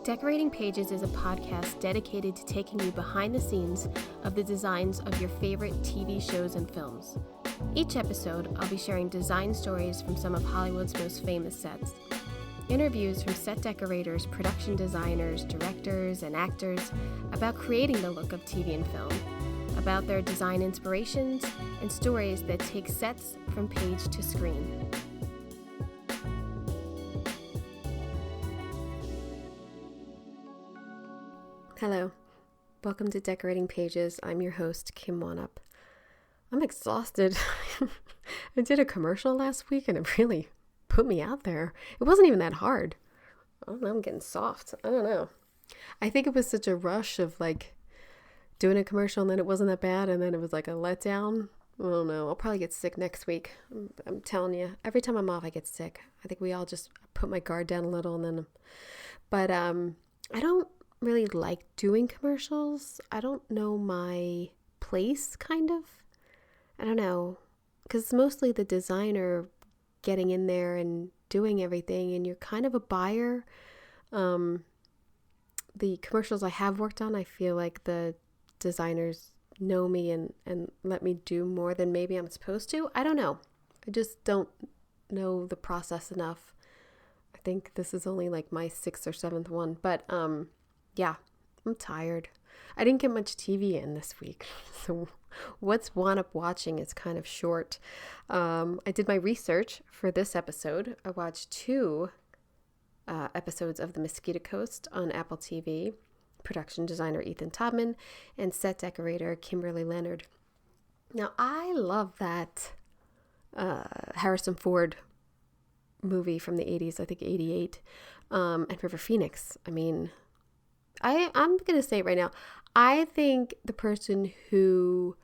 Decorating Pages is a podcast dedicated to taking you behind the scenes of the designs of your favorite TV shows and films. Each episode, I'll be sharing design stories from some of Hollywood's most famous sets. Interviews from set decorators, production designers, directors, and actors about creating the look of TV and film, about their design inspirations, and stories that take sets from page to screen. Hello, welcome to Decorating Pages. I'm your host, Kim Wanup. I'm exhausted. I did a commercial last week and it really put me out there. It wasn't even that hard. I don't know, I'm getting soft. I don't know. I think it was such a rush of like doing a commercial and then it wasn't that bad and then it was like a letdown. I don't know. I'll probably get sick next week. I'm telling you, every time I'm off, I get sick. I think we all just put my guard down a little and then, but I don't really like doing commercials. I don't know my place, kind of. I don't know, because it's mostly the designer getting in there and doing everything, and you're kind of a buyer. The commercials I have worked on, I feel like the designers know me and let me do more than maybe I'm supposed to. I don't know. I just don't know the process enough. I think this is only like my 6th or 7th one, but yeah, I'm tired. I didn't get much TV in this week, so what's wound up watching is kind of short. I did my research for this episode. I watched 2 episodes of The Mosquito Coast on Apple TV, production designer Ethan Tobman, and set decorator Kimberly Leonard. Now, I love that Harrison Ford movie from the 80s, I think 88, and River Phoenix. I mean, I'm going to say it right now. I think the person who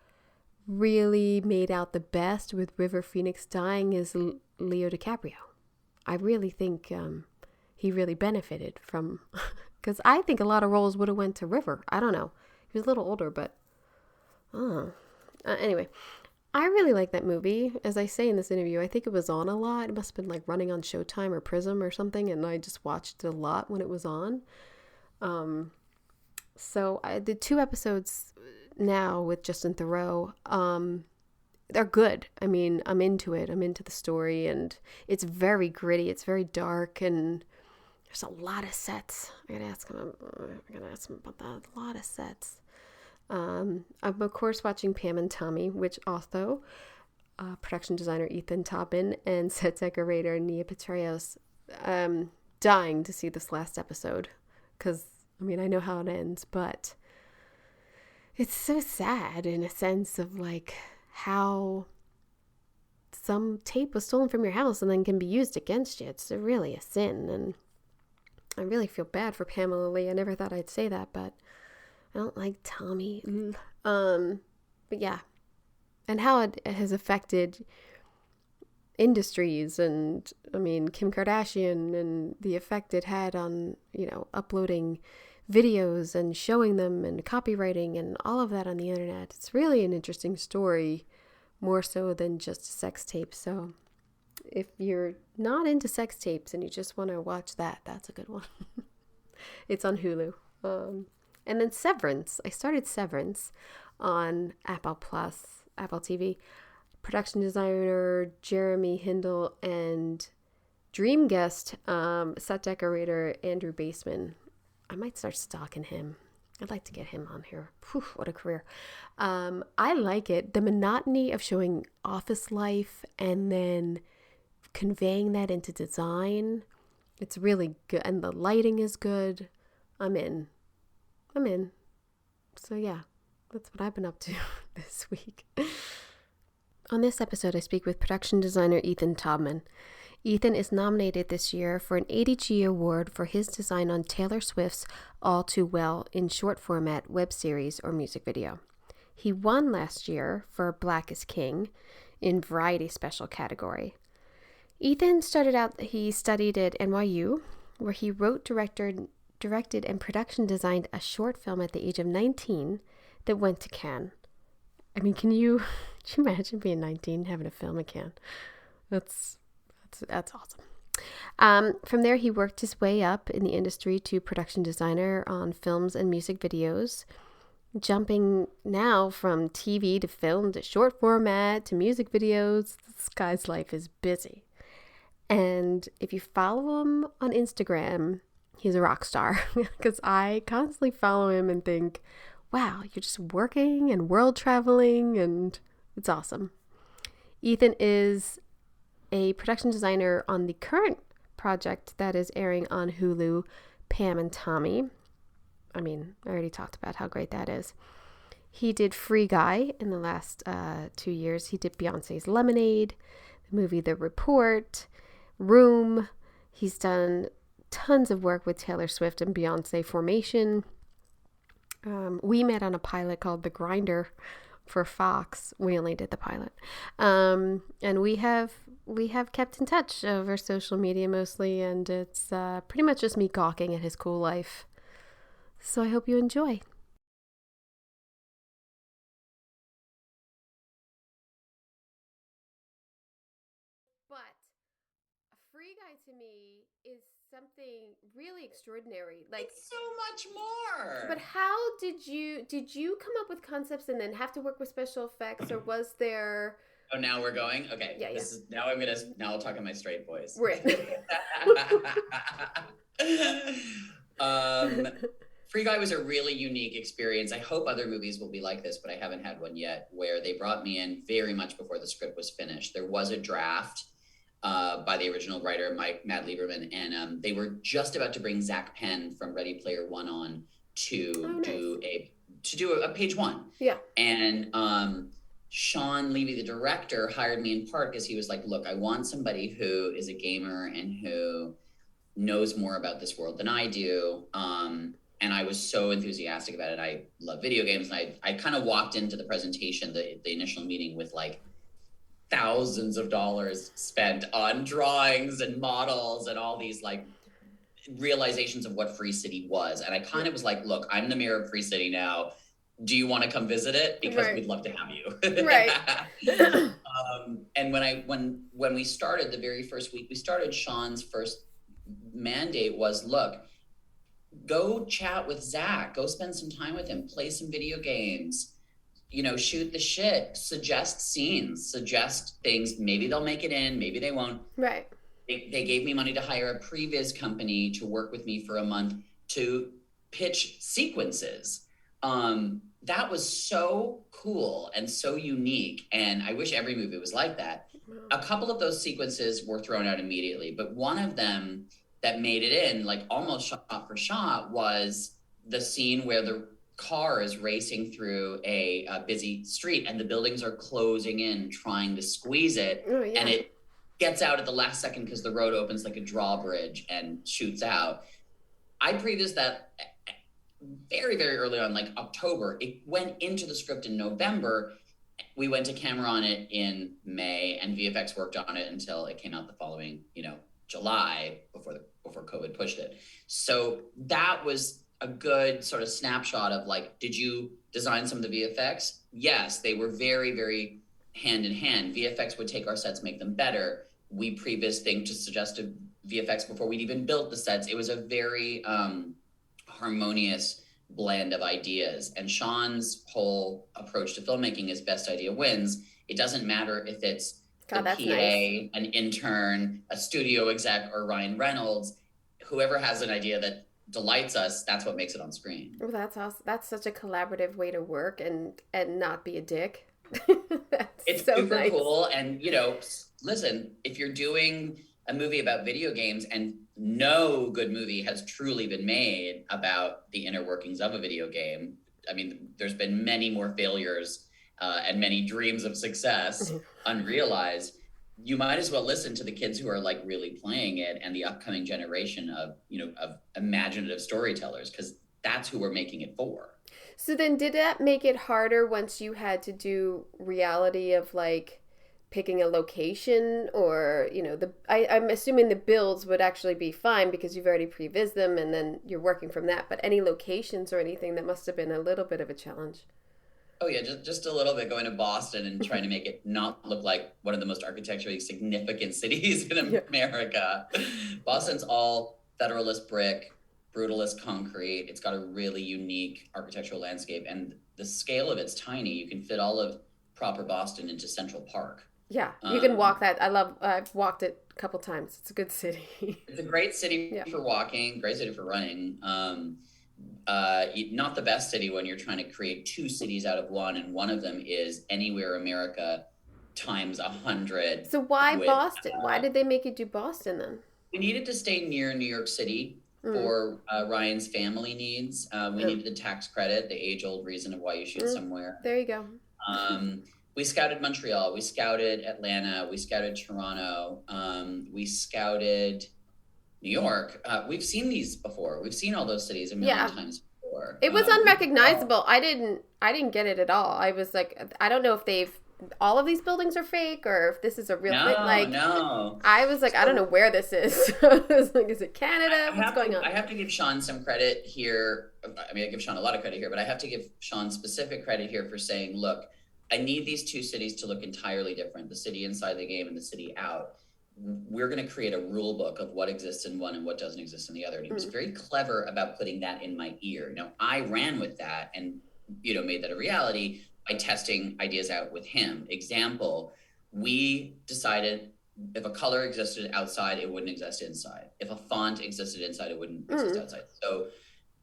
really made out the best with River Phoenix dying is Leo DiCaprio. I really think he really benefited from, because I think a lot of roles would have went to River. I don't know. He was a little older, but anyway, I really like that movie. As I say in this interview, I think it was on a lot. It must have been like running on Showtime or Prism or something, and I just watched it a lot when it was on. So I did 2 episodes now with Justin Theroux. They're good. I mean, I'm into it. I'm into the story, and it's very gritty. It's very dark, and there's a lot of sets. I'm gonna ask him about that. A lot of sets. I'm of course watching Pam and Tommy, which also production designer Ethan Tobman and set decorator Nia Petrios. Dying to see this last episode, because I mean, I know how it ends, but it's so sad in a sense of like how some tape was stolen from your house and then can be used against you. It's really a sin, and I really feel bad for Pamela Lee. I never thought I'd say that, but I don't like Tommy. But yeah, and how it has affected industries, and I mean Kim Kardashian and the effect it had on, you know, uploading videos and showing them and copywriting and all of that on the internet. It's really an interesting story, more so than just a sex tape. So if you're not into sex tapes and you just want to watch that, that's a good one. It's on Hulu. And then Severance. I started Severance on Apple TV. Production designer Jeremy Hindle and dream guest set decorator Andrew Baseman. I might start stalking him. I'd like to get him on here. Whew, what a career. I like it. The monotony of showing office life and then conveying that into design. It's really good. And the lighting is good. I'm in. So yeah, that's what I've been up to this week. On this episode, I speak with production designer Ethan Tobman. Ethan is nominated this year for an ADG Award for his design on Taylor Swift's All Too Well in short format web series or music video. He won last year for Black is King in Variety Special category. Ethan he studied at NYU, where he wrote, directed, and production designed a short film at the age of 19 that went to Cannes. I mean, can you imagine being 19 having a film at Cannes? That's awesome. From there, he worked his way up in the industry to production designer on films and music videos, jumping now from TV to film to short format to music videos. This guy's life is busy. And if you follow him on Instagram, he's a rock star, because I constantly follow him and think, wow, you're just working and world traveling, and it's awesome. Ethan is a production designer on the current project that is airing on Hulu, Pam and Tommy. I mean, I already talked about how great that is. He did Free Guy in the last 2 years. He did Beyonce's Lemonade, the movie The Report, Room. He's done tons of work with Taylor Swift and Beyonce Formation. We met on a pilot called The Grinder for Fox. We only did the pilot. And we have kept in touch over social media mostly, and it's pretty much just me gawking at his cool life. So I hope you enjoy. But a Free Guy to me is something really extraordinary. Like, it's so much more. But how did you come up with concepts and then have to work with special effects, or was there? Oh, now we're going? Okay. Yeah. Now I'll talk in my straight voice. Right. Free Guy was a really unique experience. I hope other movies will be like this, but I haven't had one yet, where they brought me in very much before the script was finished. There was a draft by the original writer, Matt Lieberman, and they were just about to bring Zach Penn from Ready Player One on to do a page one. Yeah. And Sean Levy, the director, hired me in part because he was like, look, I want somebody who is a gamer and who knows more about this world than I do. And I was so enthusiastic about it. I love video games. And I kind of walked into the presentation, the initial meeting, with like thousands of dollars spent on drawings and models and all these like realizations of what Free City was. And I kind of was like, look, I'm the mayor of Free City now. Do you want to come visit it? Because we'd love to have you. Right. And when we started, the very first week we started, Sean's first mandate was, look, go chat with Zach, go spend some time with him, play some video games, shoot the shit, suggest scenes, suggest things. Maybe they'll make it in, maybe they won't. Right. They gave me money to hire a previs company to work with me for a month to pitch sequences. That was so cool and so unique. And I wish every movie was like that. A couple of those sequences were thrown out immediately, but one of them that made it in, like almost shot for shot, was the scene where the car is racing through a busy street and the buildings are closing in, trying to squeeze it. Oh, yeah. And it gets out at the last second because the road opens like a drawbridge and shoots out. I previewed that very, very early on, like October. It went into the script in November. We went to camera on it in May, and VFX worked on it until it came out the following, July, before COVID pushed it. So that was a good sort of snapshot of like, did you design some of the VFX? Yes, they were very, very hand in hand. VFX would take our sets, make them better. We previous thing to suggest a VFX before we'd even built the sets. It was a very harmonious blend of ideas. And Sean's whole approach to filmmaking is best idea wins. It doesn't matter if it's the PA, nice. An intern, a studio exec, or Ryan Reynolds. Whoever has an idea that delights us, that's what makes it on screen. Well, that's awesome. That's such a collaborative way to work and not be a dick. It's so super nice. Cool. And, listen, if you're doing a movie about video games, and no good movie has truly been made about the inner workings of a video game. I mean, there's been many more failures and many dreams of success unrealized. You might as well listen to the kids who are like really playing it and the upcoming generation of imaginative storytellers, because that's who we're making it for. So then did that make it harder once you had to do reality of like picking a location, or I'm assuming the builds would actually be fine because you've already previs them and then you're working from that, but any locations or anything, that must have been a little bit of a challenge. Oh yeah, just a little bit, going to Boston and trying to make it not look like one of the most architecturally significant cities in Yeah. America. Boston's all Federalist brick, brutalist concrete. It's got a really unique architectural landscape, and the scale of it's tiny. You can fit all of proper Boston into Central Park. Yeah, you can Um, walk that. I've walked it a couple times. It's a good city. it's a great city Yeah. for walking, great city for running. Not the best city when you're trying to create two cities out of one, and one of them is anywhere America times 100 So why with Boston? Why did they make you do Boston then? we needed to stay near New York City Mm. for Ryan's family needs. We Oh. needed the tax credit, the age-old reason of why you shoot somewhere. There you go. We scouted Montreal, we scouted Atlanta, we scouted Toronto, we scouted New York. We've seen these before. We've seen all those cities a million times before. It was unrecognizable. I didn't get it at all. I was like, I don't know if all of these buildings are fake or if this is a real thing. Like, no. I was like, I don't know where this is. I was like, is it Canada? What's going on? I have to give Sean some credit here. I mean, I give Sean a lot of credit here, but I have to give Sean specific credit here for saying, look, I need these two cities to look entirely different, the city inside the game and the city out. We're going to create a rule book of what exists in one and what doesn't exist in the other. And he was very clever about putting that in my ear. Now, I ran with that and, made that a reality by testing ideas out with him. Example, we decided if a color existed outside, it wouldn't exist inside. If a font existed inside, it wouldn't exist outside. So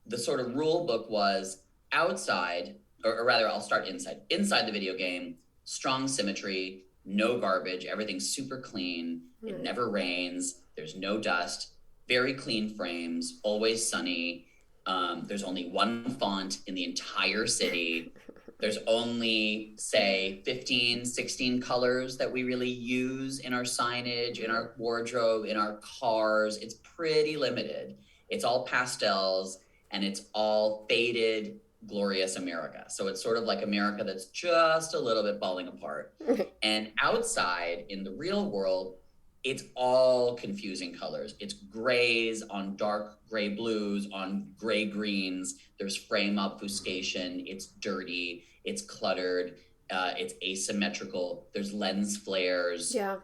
the sort of rule book was outside, or rather, I'll start inside. Inside the video game, strong symmetry, no garbage, everything's super clean. It never rains. There's no dust. Very clean frames. Always sunny. There's only one font in the entire city. There's only, say, 15, 16 colors that we really use in our signage, in our wardrobe, in our cars. It's pretty limited. It's all pastels, and it's all faded, glorious America. So it's sort of like America that's just a little bit falling apart. And outside in the real world, it's all confusing colors. It's grays on dark gray blues, on gray greens. There's frame obfuscation. It's dirty. It's cluttered. It's asymmetrical. There's lens flares. Yeah.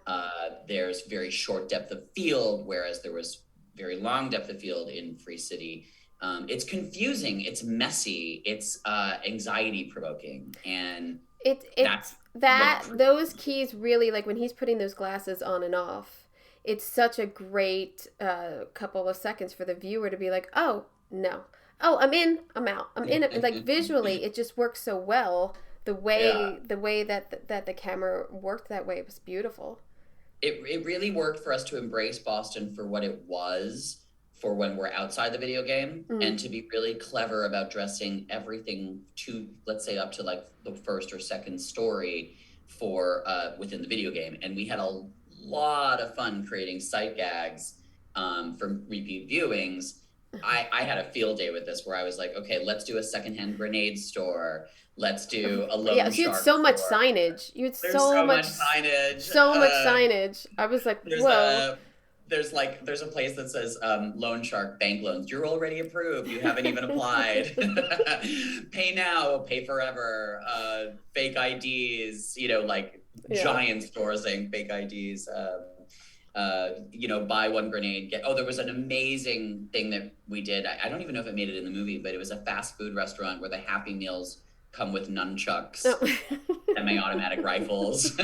There's very short depth of field, whereas there was very long depth of field in Free City. It's confusing. It's messy. It's anxiety provoking. And those keys really, like when he's putting those glasses on and off, it's such a great couple of seconds for the viewer to be like, oh no, oh I'm in, I'm out, I'm in. Like visually, it just works so well. The way that the camera worked that way was beautiful. It really worked for us to embrace Boston for what it was for when we're outside the video game, and to be really clever about dressing everything to, let's say, up to like the first or second story for within the video game. And we had a lot of fun creating sight gags for repeat viewings. I had a field day with this where I was like, okay, let's do a secondhand grenade store. Let's do a loan shark. You had so much signage. You had so much signage. So much signage. I was like, whoa. There's a place that says loan shark bank loans. You're already approved. You haven't even applied. Pay now, pay forever. Fake IDs. Giant stores saying fake IDs. Buy one grenade. There was an amazing thing that we did. I don't even know if it made it in the movie, but it was a fast food restaurant where the Happy Meals come with nunchucks, semi-automatic rifles.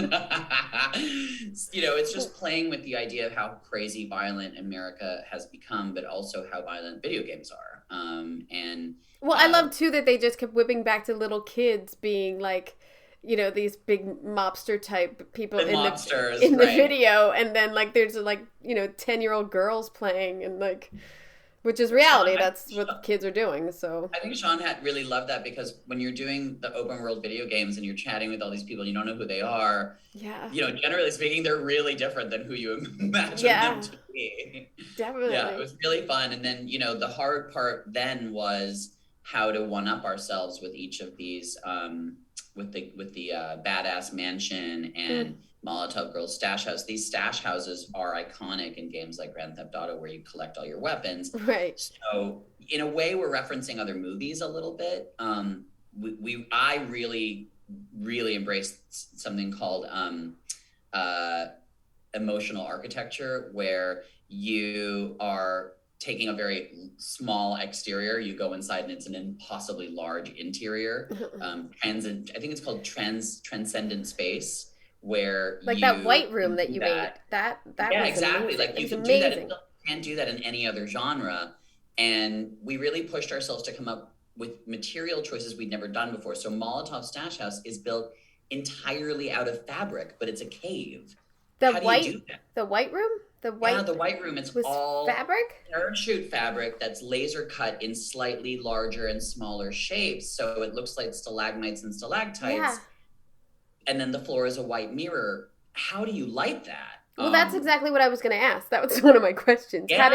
It's just playing with the idea of how crazy violent America has become, but also how violent video games are. I love too that they just kept whipping back to little kids being like, these big mobster type people in the video, and then like there's like 10-year-old girls playing, and like, which is reality. That's what the kids are doing. So I think Sean had really loved that, because when you're doing the open world video games and you're chatting with all these people, you don't know who they are. Yeah. Generally speaking, they're really different than who you imagine them to be. Definitely. Yeah, it was really fun. And then, the hard part then was how to one up ourselves with each of these, with the badass mansion and Molotov Girls stash house. These stash houses are iconic in games like Grand Theft Auto, where you collect all your weapons. Right. So in a way, we're referencing other movies a little bit. I really, really embraced something called emotional architecture, where you are taking a very small exterior, you go inside and it's an impossibly large interior. I think it's called transcendent space, where Like you that white room that you made. That yeah, was exactly. amazing. Like It you was can do that. amazing. You can't do that in any other genre. And we really pushed ourselves to come up with material choices we'd never done before. So Molotov Stash House is built entirely out of fabric, but it's a cave. How do you do that? The white room? Yeah, the white room, it's was all fabric? parachute fabric that's laser cut in slightly larger and smaller shapes. So it looks like stalagmites and stalactites. Yeah. And then the floor is a white mirror. How do you light that? Well, that's exactly what I was going to ask. That was one of my questions. Yeah, how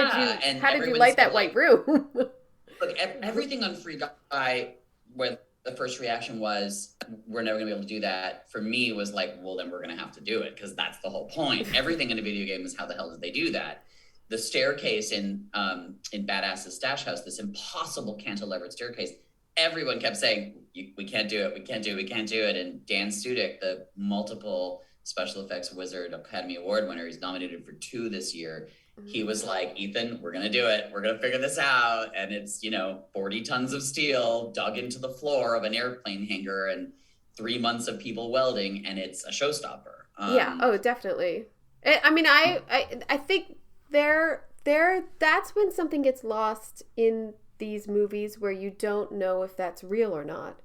did you light that white room? Look, everything on Free Guy, when the first reaction was, we're never gonna be able to do that, for me was like, well, then we're gonna have to do it, because that's the whole point. Everything in a video game is, how the hell did they do that? The staircase in Badass's Stash House, this impossible cantilevered staircase, everyone kept saying, we can't do it, we can't do it, we can't do it. And Dan Studick, the multiple special effects wizard Academy Award winner, he's nominated for 2 this year, he was like, Ethan, we're going to do it. We're going to figure this out. And it's, 40 tons of steel dug into the floor of an airplane hangar and 3 months of people welding, and it's a showstopper. Yeah. Oh, definitely. I mean, I think that's when something gets lost in these movies, where you don't know if that's real or not.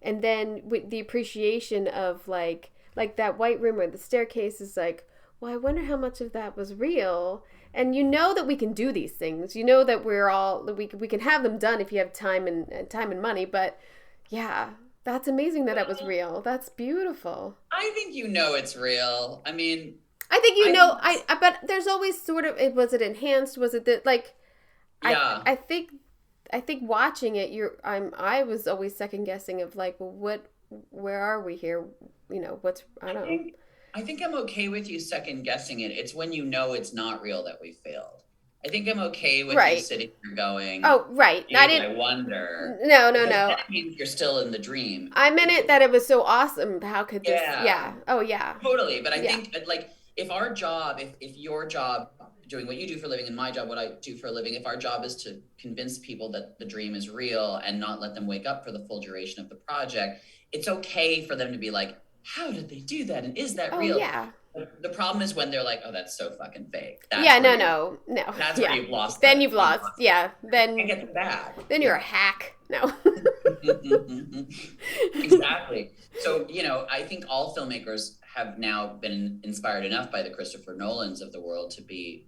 And then with the appreciation of like that white room or the staircase is like, well, I wonder how much of that was real. And you know that we can do these things. You know that we can have them done if you have time and money. But yeah, that's amazing that it was real. That's beautiful. I think it's real. I mean, I think I but there's always sort of, was it enhanced? Was it that like? Yeah. I think watching it, I was always second guessing of like, well, where are we here? I don't know. I think I'm okay with you second guessing it. It's when it's not real that we failed. I think I'm okay with you sitting here going, oh, right. I wonder. No. That means you're still in the dream. I meant it that it was so awesome. How could this? Yeah. Oh, yeah. Totally. But I think, like, if our job, if your job, doing what you do for a living, and my job, what I do for a living, if our job is to convince people that the dream is real and not let them wake up for the full duration of the project, it's okay for them to be like, how did they do that? And is that real? Yeah. The problem is when they're like, oh, that's so fucking fake. No. That's where you've lost. Then you've lost. Yeah. Then you get them back. Then you're a hack. No. Exactly. So, I think all filmmakers have now been inspired enough by the Christopher Nolans of the world to be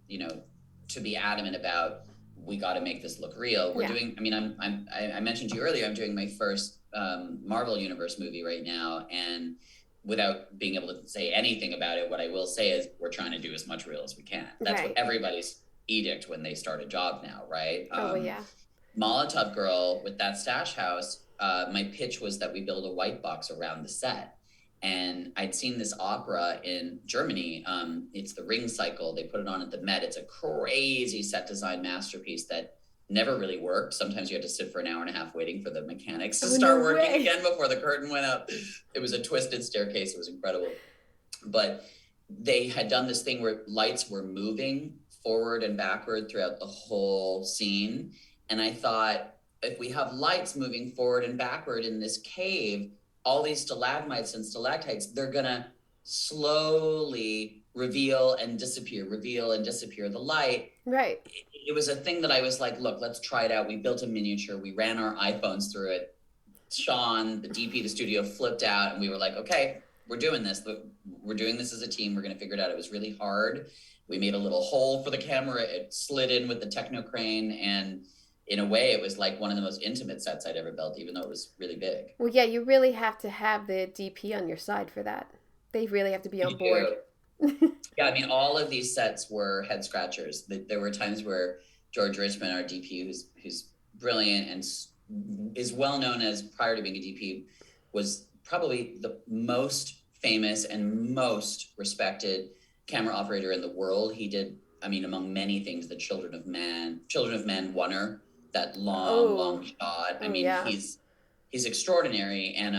adamant about, we got to make this look real. We're doing, I mentioned to you earlier, I'm doing my first Marvel Universe movie right now, and without being able to say anything about it, what I will say is we're trying to do as much real as we can. That's what everybody's edict when they start a job now, right? Molotov Girl, with that Stash House, my pitch was that we build a white box around the set. And I'd seen this opera in Germany. It's the Ring Cycle. They put it on at the Met. It's a crazy set design masterpiece that never really worked. Sometimes you had to sit for an hour and a half waiting for the mechanics to start working again before the curtain went up. It was a twisted staircase. It was incredible. But they had done this thing where lights were moving forward and backward throughout the whole scene. And I thought, if we have lights moving forward and backward in this cave, all these stalagmites and stalactites, they're going to slowly reveal and disappear the light. Right. It was a thing that I was like, look, let's try it out. We built a miniature. We ran our iPhones through it. Sean, the DP of the studio, flipped out, and we were like, okay, we're doing this. We're doing this as a team. We're going to figure it out. It was really hard. We made a little hole for the camera. It slid in with the techno crane, and in a way, it was like one of the most intimate sets I'd ever built, even though it was really big. Well, yeah, you really have to have the DP on your side for that. They really have to be on board. Yeah, I mean, all of these sets were head scratchers. There were times where George Richmond, our DP, who's brilliant and is well known as, prior to being a DP, was probably the most famous and most respected camera operator in the world. He did, among many things, the Children of Man Wonner, that long shot. he's extraordinary, and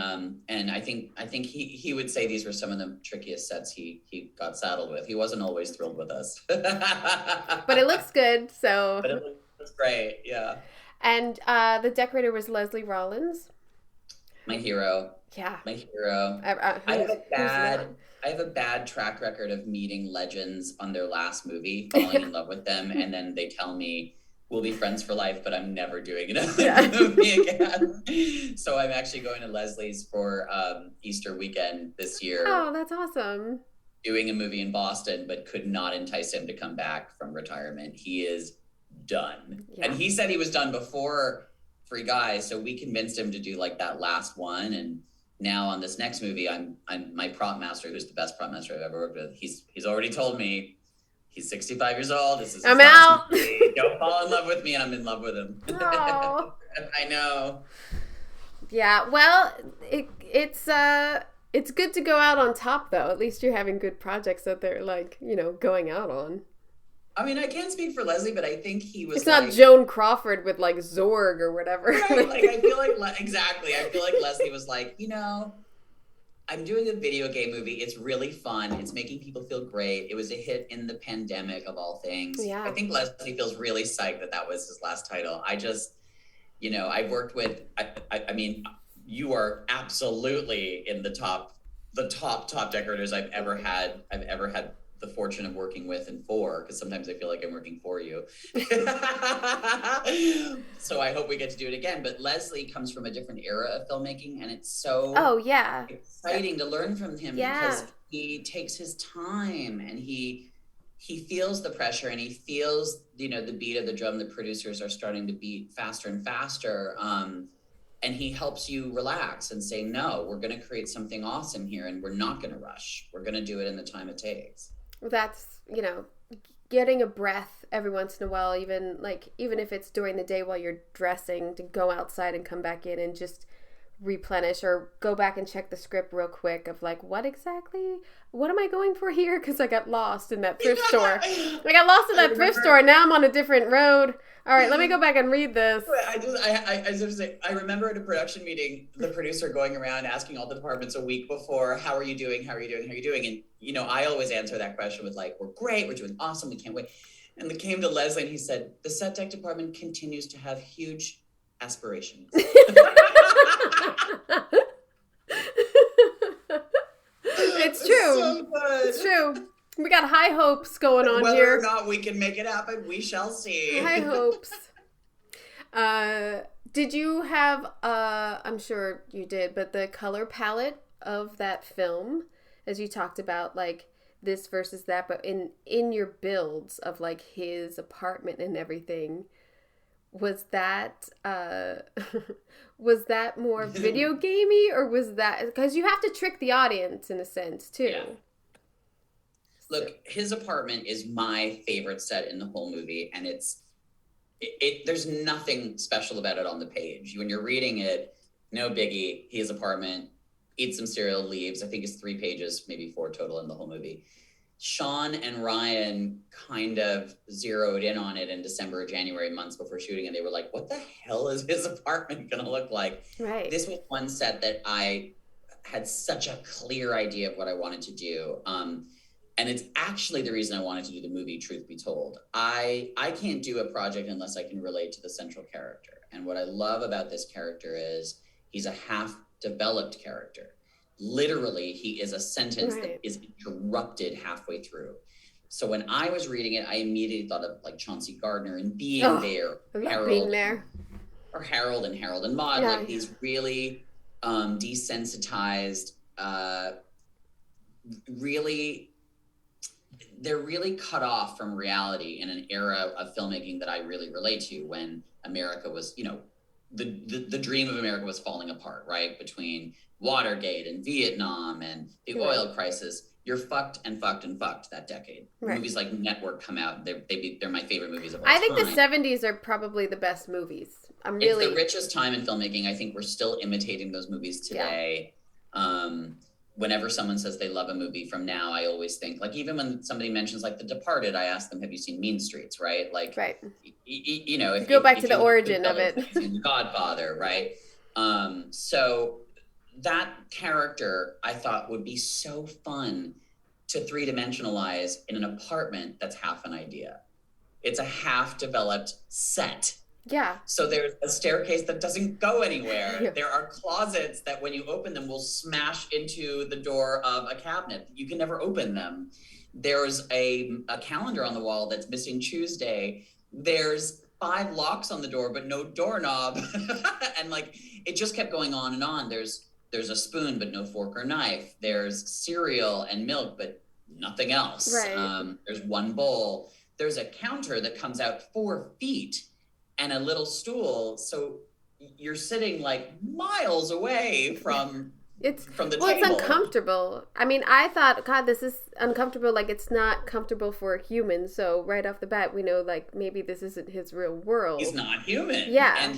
I think he would say these were some of the trickiest sets he got saddled with. He wasn't always thrilled with us, but it looks good. So, but it looks great, yeah. And the decorator was Leslie Rollins. My hero. Yeah. My hero. I have a bad track record of meeting legends on their last movie, falling in love with them, and then they tell me we'll be friends for life, but I'm never doing another movie again. So I'm actually going to Leslie's for Easter weekend this year. Oh, that's awesome. Doing a movie in Boston, but could not entice him to come back from retirement. He is done. Yeah. And he said he was done before Free Guy, so we convinced him to do like that last one. And now on this next movie, I'm my prop master, who's the best prop master I've ever worked with. He's already told me he's 65 years old. This is I'm out. Don't fall in love with me, and I'm in love with him. Oh. I know. Yeah, well, it's good to go out on top, though. At least you're having good projects that they're like, going out on. I mean, I can't speak for Leslie, but I think he was. It's not Joan Crawford with like Zorg or whatever. Right? Like I feel like exactly. I feel like Leslie was like, I'm doing a video game movie. It's really fun. It's making people feel great. It was a hit in the pandemic of all things. Yeah. I think Leslie feels really psyched that was his last title. I just, I've worked with. I mean, you are absolutely in the top decorators I've ever had the fortune of working with and for, because sometimes I feel like I'm working for you. So I hope we get to do it again. But Leslie comes from a different era of filmmaking, and it's so exciting to learn from him because he takes his time and he feels the pressure, and he feels, the beat of the drum the producers are starting to beat faster and faster. And he helps you relax and say, no, we're going to create something awesome here, and we're not going to rush. We're going to do it in the time it takes. That's, getting a breath every once in a while, even if it's during the day while you're dressing, to go outside and come back in and just replenish, or go back and check the script real quick of like, what am I going for here? Because I got lost in that thrift store. Thrift store. Now I'm on a different road. All right, let me go back and read this. I remember at a production meeting, the producer going around asking all the departments a week before, how are you doing? How are you doing? How are you doing? And, I always answer that question with like, we're great. We're doing awesome. We can't wait. And it came to Leslie and he said, the set tech department continues to have huge aspirations. It's true. So it's true. We got high hopes going on Whether here. Whether or not we can make it happen, we shall see. High hopes. Did you have, I'm sure you did, but the color palette of that film, as you talked about, like this versus that, but in your builds of like his apartment and everything, was that more video gamey, or was that, because you have to trick the audience in a sense too? Yeah. Look, his apartment is my favorite set in the whole movie, and there's nothing special about it on the page. When you're reading it, no biggie, his apartment, eat some cereal, leaves. I think it's 3 pages, maybe 4 total in the whole movie. Sean and Ryan kind of zeroed in on it in December or January, months before shooting, and they were like, what the hell is his apartment going to look like? Right. This was one set that I had such a clear idea of what I wanted to do. And it's actually the reason I wanted to do the movie, truth be told. I can't do a project unless I can relate to the central character. And what I love about this character is he's a half-developed character. Literally, he is a sentence that is interrupted halfway through. So when I was reading it, I immediately thought of like Chauncey Gardner and being there. Or Harold and Maude, like these really desensitized, they're really cut off from reality in an era of filmmaking that I really relate to, when America was, the dream of America was falling apart, right? Between Watergate and Vietnam and the oil crisis. You're fucked and fucked and fucked that decade. Right. Movies like Network come out. They're my favorite movies of all time. I think the 70s are probably the best movies. It's the richest time in filmmaking. I think we're still imitating those movies today. Yeah. Whenever someone says they love a movie from now, I always think, like, even when somebody mentions like The Departed, I ask them, have you seen Mean Streets, right? Like, right. If go back to the origin of it. The Godfather, right? So that character I thought would be so fun to three-dimensionalize in an apartment that's half an idea. It's a half-developed set. Yeah. So there's a staircase that doesn't go anywhere. Yeah. There are closets that when you open them will smash into the door of a cabinet. You can never open them. There's a calendar on the wall that's missing Tuesday. There's 5 locks on the door, but no doorknob. And like, it just kept going on and on. There's a spoon, but no fork or knife. There's cereal and milk, but nothing else. Right. There's one bowl. There's a counter that comes out 4 feet and a little stool. So you're sitting like miles away from the table. It's uncomfortable. I mean, I thought, God, this is uncomfortable. Like, it's not comfortable for a human. So right off the bat, we know, like, maybe this isn't his real world. He's not human. Yeah. And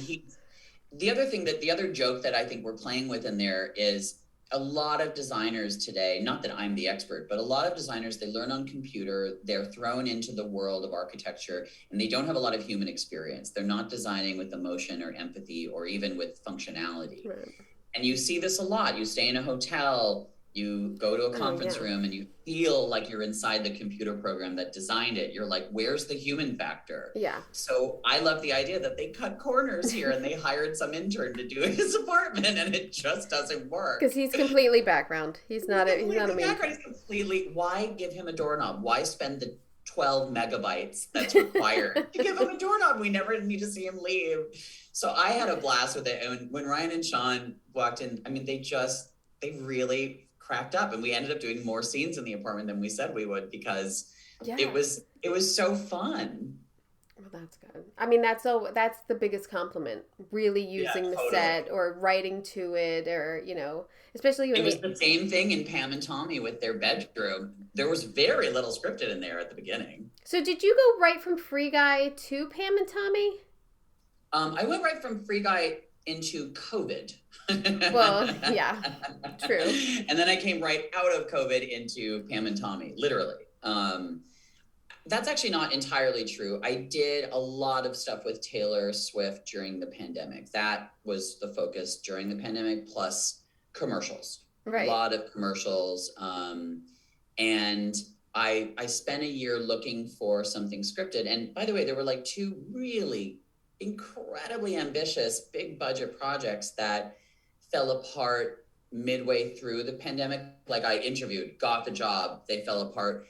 the other joke that I think we're playing with in there is a lot of designers today, not that I'm the expert, but a lot of designers, they learn on computer, they're thrown into the world of architecture, and they don't have a lot of human experience. They're not designing with emotion or empathy or even with functionality. Right. And you see this a lot. You stay in a hotel, you go to a conference room, and you feel like you're inside the computer program that designed it. You're like, where's the human factor? Yeah. So I love the idea that they cut corners here and they hired some intern to do his apartment, and it just doesn't work. Because he's completely background. He's not a main. He's completely. Why give him a doorknob? Why spend the 12 megabytes that's required to give him a doorknob? We never need to see him leave. So I had a blast with it. And when Ryan and Sean walked in, I mean, they really cracked up, and we ended up doing more scenes in the apartment than we said we would, because it was so fun. Well, that's good. I mean, that's the biggest compliment, really using the set or writing to it, or, you know, especially when it was the same thing in Pam and Tommy with their bedroom. There was very little scripted in there at the beginning. So did you go right from Free Guy to Pam and Tommy? I went right from Free Guy into COVID. Well, yeah, true. And then I came right out of COVID into Pam and Tommy, literally. That's actually not entirely true. I did a lot of stuff with Taylor Swift during the pandemic. That was the focus during the pandemic, plus commercials. Right. A lot of commercials. And I spent a year looking for something scripted. And by the way, there were like 2 really incredibly ambitious, big budget projects that fell apart midway through the pandemic. Like, I interviewed, got the job, they fell apart.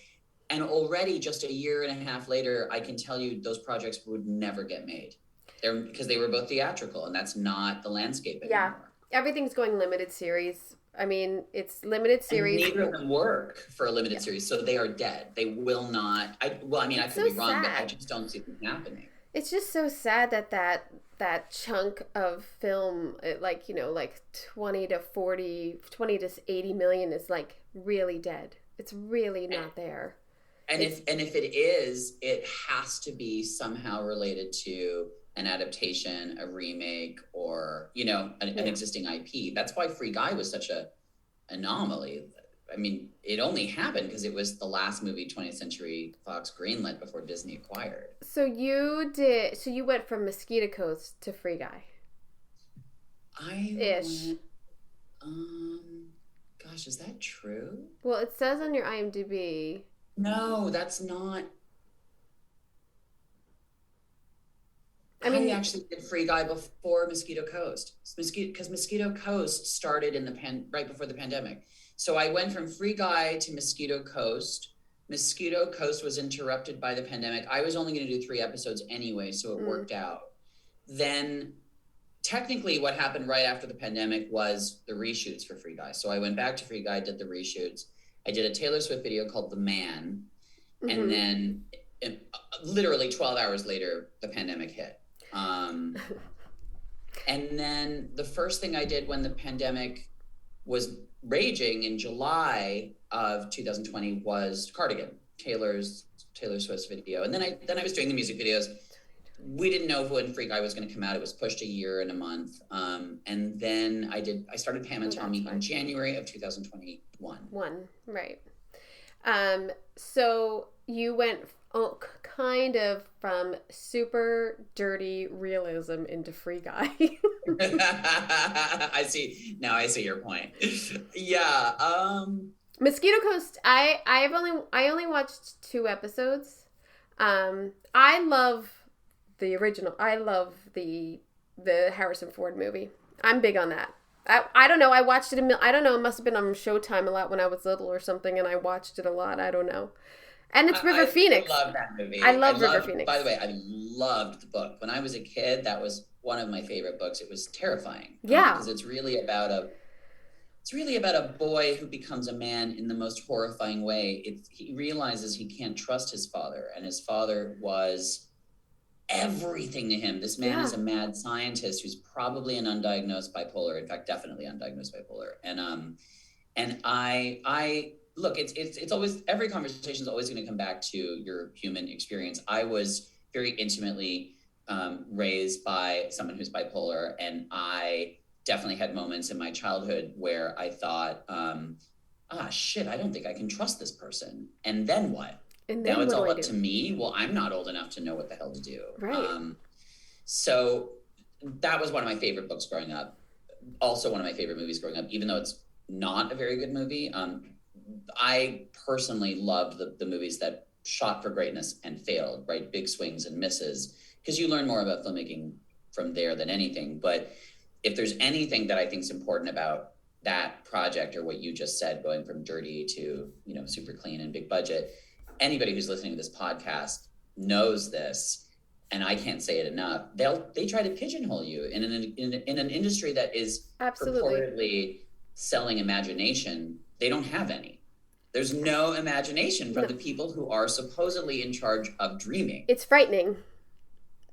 And already just a year and a half later, I can tell you those projects would never get made. Because they were both theatrical, and that's not the landscape anymore. Yeah, everything's going limited series. I mean, it's limited series. And neither of them work for a limited series, so they are dead. They will not. I could be wrong, but I just don't see them happening. It's just so sad that chunk of film, like, you know, like 20 to 80 million is like really dead. It's really not there. And if it is, it has to be somehow related to an adaptation, a remake, or, you know, an existing IP. That's why Free Guy was such a anomaly. I mean, it only happened because it was the last movie 20th Century Fox greenlit before Disney acquired. So you went from Mosquito Coast to Free Guy. Gosh, is that true? Well, it says on your IMDb. No, that's not. I actually did Free Guy before Mosquito Coast. Because Mosquito Coast started in right before the pandemic. So I went from Free Guy to Mosquito Coast. Mosquito Coast was interrupted by the pandemic. I was only going to do 3 episodes anyway, so it worked out. Then technically what happened right after the pandemic was the reshoots for Free Guy. So I went back to Free Guy, did the reshoots. I did a Taylor Swift video called The Man. Mm-hmm. And then literally 12 hours later, the pandemic hit. And then the first thing I did when the pandemic was raging in July of 2020 was Cardigan, Taylor Swift's video. And then I was doing the music videos. We didn't know when Free Guy was going to come out. It was pushed a year and a month. And then I started Pam and Tommy in January of 2021. Right. So you went kind of from super dirty realism into Free Guy. I see. Now I see your point. Yeah. Mosquito Coast. I only watched 2 episodes. I love the original. I love the Harrison Ford movie. I'm big on that. I don't know. I watched it. I don't know. It must have been on Showtime a lot when I was little or something, and I watched it a lot. I don't know. And it's River Phoenix. I love that movie. I love River Phoenix. By the way, I loved the book. When I was a kid, that was one of my favorite books. It was terrifying. Yeah. Because it's really about a boy who becomes a man in the most horrifying way. He realizes he can't trust his father, and his father was everything to him. This man is a mad scientist who's probably an undiagnosed bipolar. In fact, definitely undiagnosed bipolar. And I look, it's always, every conversation is always going to come back to your human experience. I was very intimately raised by someone who's bipolar, and I definitely had moments in my childhood where I thought, shit, I don't think I can trust this person. And then what? And then now it's all up to me. Well, I'm not old enough to know what the hell to do. Right. So that was one of my favorite books growing up. Also one of my favorite movies growing up, even though it's not a very good movie. I personally loved the movies that shot for greatness and failed, right? Big swings and misses, because you learn more about filmmaking from there than anything. But if there's anything that I think is important about that project, or what you just said, going from dirty to, super clean and big budget, anybody who's listening to this podcast knows this, and I can't say it enough. They try to pigeonhole you in an industry that is purportedly selling imagination. They don't have any. There's no imagination from the people who are supposedly in charge of dreaming. It's frightening.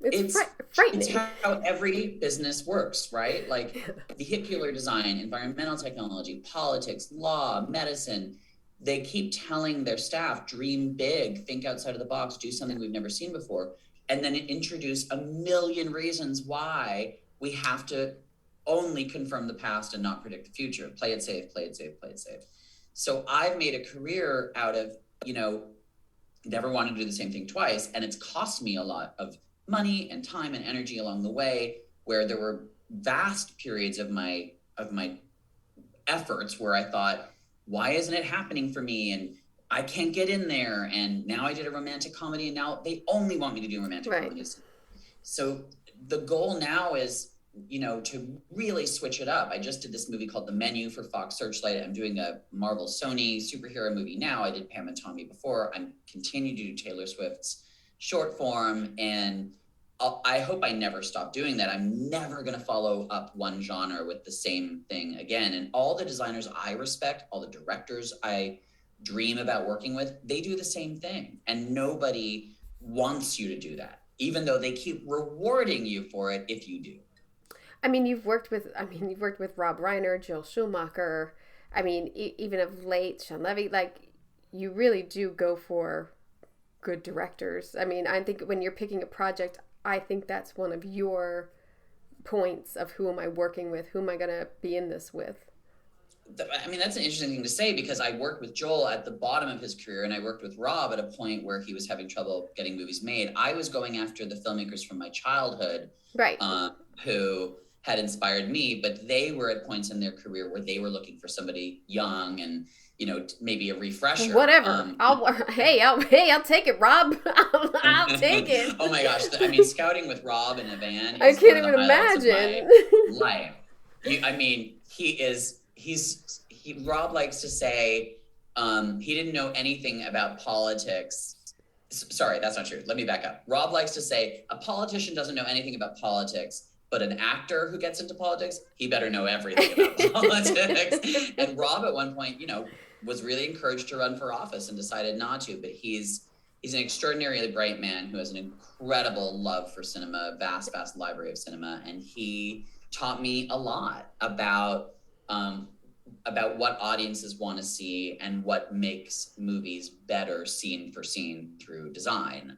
It's frightening. It's how every business works, right? Like vehicular design, environmental technology, politics, law, medicine. They keep telling their staff, dream big, think outside of the box, do something we've never seen before, and then introduce a million reasons why we have to only confirm the past and not predict the future. Play it safe, play it safe, play it safe. So I've made a career out of, never wanted to do the same thing twice. And it's cost me a lot of money and time and energy along the way, where there were vast periods of my efforts where I thought, why isn't it happening for me? And I can't get in there. And now I did a romantic comedy, and now they only want me to do romantic comedies. So the goal now is, to really switch it up. I just did this movie called The Menu for Fox Searchlight. I'm doing a Marvel Sony superhero movie now. I did Pam and Tommy before. I'm continuing to do Taylor Swift's short form, and I hope I never stop doing that. I'm never going to follow up one genre with the same thing again. And all the designers I respect, all the directors I dream about working with, they do the same thing. And nobody wants you to do that, even though they keep rewarding you for it if you do. You've worked with Rob Reiner, Joel Schumacher. Even of late, Sean Levy. You really do go for good directors. I think when you're picking a project, I think that's one of your points of who am I working with? Who am I going to be in this with? That's an interesting thing to say, because I worked with Joel at the bottom of his career, and I worked with Rob at a point where he was having trouble getting movies made. I was going after the filmmakers from my childhood, right? Who had inspired me, but they were at points in their career where they were looking for somebody young and, maybe a refresher. Whatever. I'll take it, Rob. I'll take it. Oh my gosh. Scouting with Rob in a van. I can't even imagine. Life. Rob likes to say, he didn't know anything about politics. Sorry, that's not true. Let me back up. Rob likes to say a politician doesn't know anything about politics, but an actor who gets into politics, he better know everything about politics. And Rob at one point, was really encouraged to run for office and decided not to, but he's an extraordinarily bright man who has an incredible love for cinema, vast library of cinema. And he taught me a lot about what audiences want to see and what makes movies better scene for scene through design.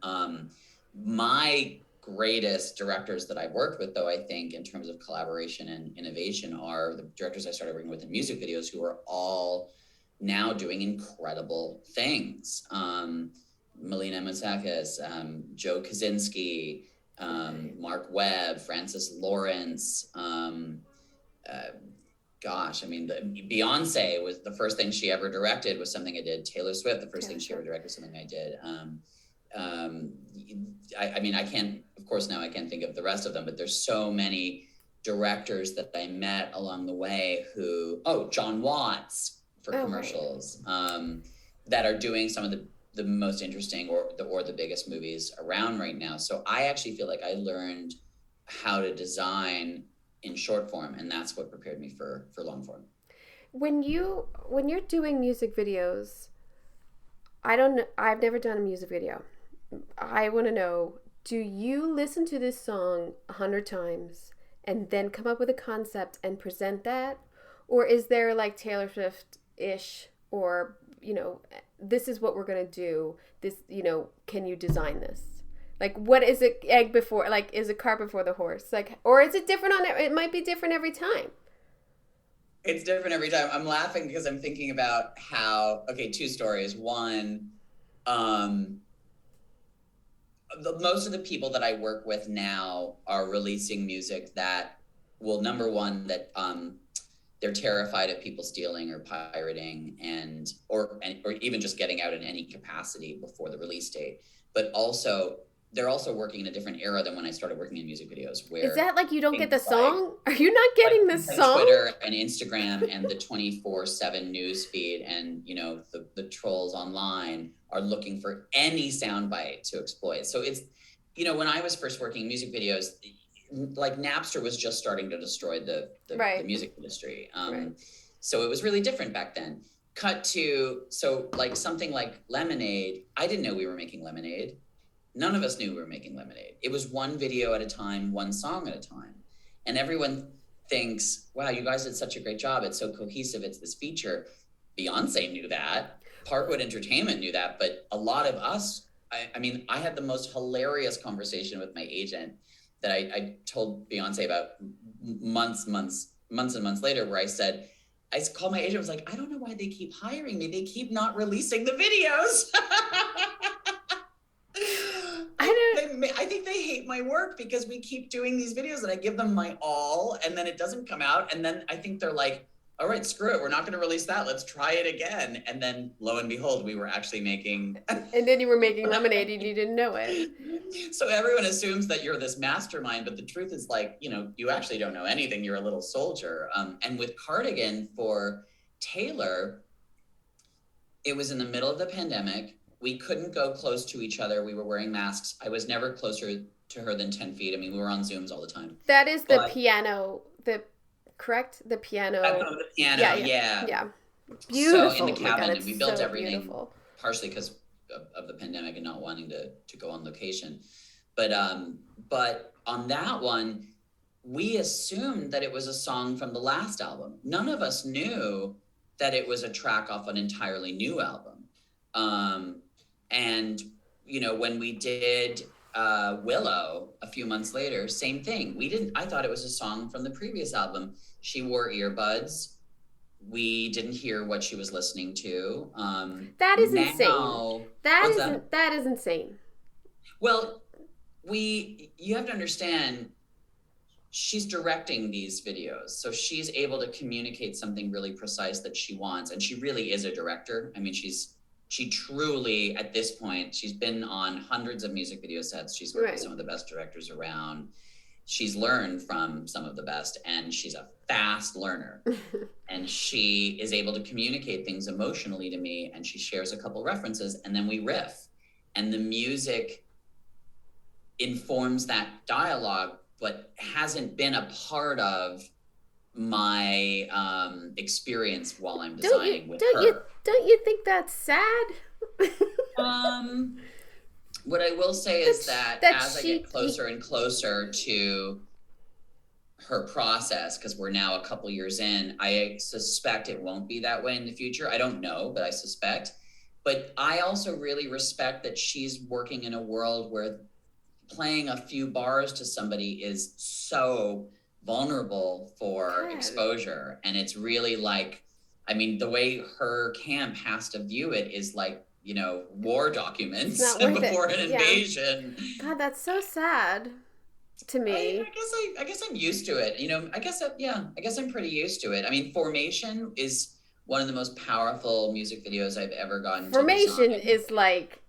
My greatest directors that I've worked with, though, I think in terms of collaboration and innovation, are the directors I started working with in music videos, who are all now doing incredible things. Melina Matsakis, Joe Kaczynski, Mark Webb, Francis Lawrence. Gosh, I mean, Beyonce was the first thing she ever directed was something I did. Taylor Swift, the first thing she ever directed was something I did. I mean, I can't, of course, now I can't think of the rest of them, but there's so many directors that I met along the way who, John Watts for commercials, that are doing some of the most interesting or the biggest movies around right now. So I actually feel like I learned how to design in short form, and that's what prepared me for long form. When you're doing music videos, I've never done a music video. I want to know, do you listen to this song 100 times and then come up with a concept and present that? Or is there like Taylor Swift-ish, or, this is what we're going to do, this, can you design this? Like, what is it, egg before, like, is it cart before the horse? Like, or is it different it might be different every time. It's different every time. I'm laughing because I'm thinking about how, two stories. One, most of the people that I work with now are releasing music that will, number one, that they're terrified of people stealing or pirating or even just getting out in any capacity before the release date. But also, they're also working in a different era than when I started working in music videos. Where is that like you don't get the song? Are you not getting the song? Twitter and Instagram and the 24/7 news feed and the trolls online are looking for any soundbite to exploit. So it's when I was first working in music videos, like Napster was just starting to destroy the music industry. So it was really different back then. Cut to like something like Lemonade. I didn't know we were making Lemonade. None of us knew we were making Lemonade. It was one video at a time, one song at a time. And everyone thinks, wow, you guys did such a great job. It's so cohesive. It's this feature. Beyonce knew that. Parkwood Entertainment knew that. But a lot of us, I had the most hilarious conversation with my agent that I told Beyonce about months and months later, where I called my agent, I was like, I don't know why they keep hiring me. They keep not releasing the videos. I think they hate my work because we keep doing these videos and I give them my all and then it doesn't come out. And then I think they're like, all right, screw it. We're not going to release that. Let's try it again. And then lo and behold, we were actually making. And then you were making Lemonade and you didn't know it. So everyone assumes that you're this mastermind, but the truth is like, you actually don't know anything. You're a little soldier. And with Cardigan for Taylor, it was in the middle of the pandemic. We couldn't go close to each other. We were wearing masks. I was never closer to her than 10 feet. We were on Zooms all the time. That is the piano, correct? The piano. The piano, yeah. Beautiful. So in the cabin, and we built everything beautiful. Partially because of the pandemic and not wanting to go on location. But on that one, we assumed that it was a song from the last album. None of us knew that it was a track off an entirely new album. And, when we did Willow a few months later, same thing. I thought it was a song from the previous album. She wore earbuds. We didn't hear what she was listening to. That is insane. That is insane. Well, you have to understand, she's directing these videos. So she's able to communicate something really precise that she wants. And she really is a director. She truly, at this point, she's been on hundreds of music video sets. She's worked with some of the best directors around. She's learned from some of the best, and she's a fast learner. And she is able to communicate things emotionally to me, and she shares a couple references, and then we riff. And the music informs that dialogue, but hasn't been a part of my experience while I'm designing with her. Don't you think that's sad? What I will say is that as I get closer and closer to her process, because we're now a couple years in, I suspect it won't be that way in the future. I don't know, but I suspect. But I also really respect that she's working in a world where playing a few bars to somebody is so vulnerable for exposure. And it's really like, the way her camp has to view it is like war documents It's not worth before it. an invasion. God, that's so sad to me. I guess I'm used to it. I guess I'm pretty used to it. I mean, Formation is one of the most powerful music videos I've ever gotten Formation to design. is like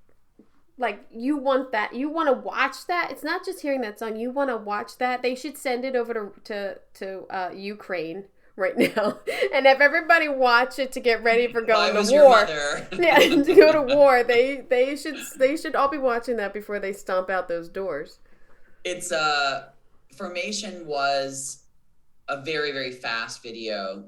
you want to watch that. It's not just hearing that song. You want to watch that. They should send it over to Ukraine right now and have everybody watch it to get ready for going to war. Yeah, to go to war. They should all be watching that before they stomp out those doors. It's Formation was a very, very fast video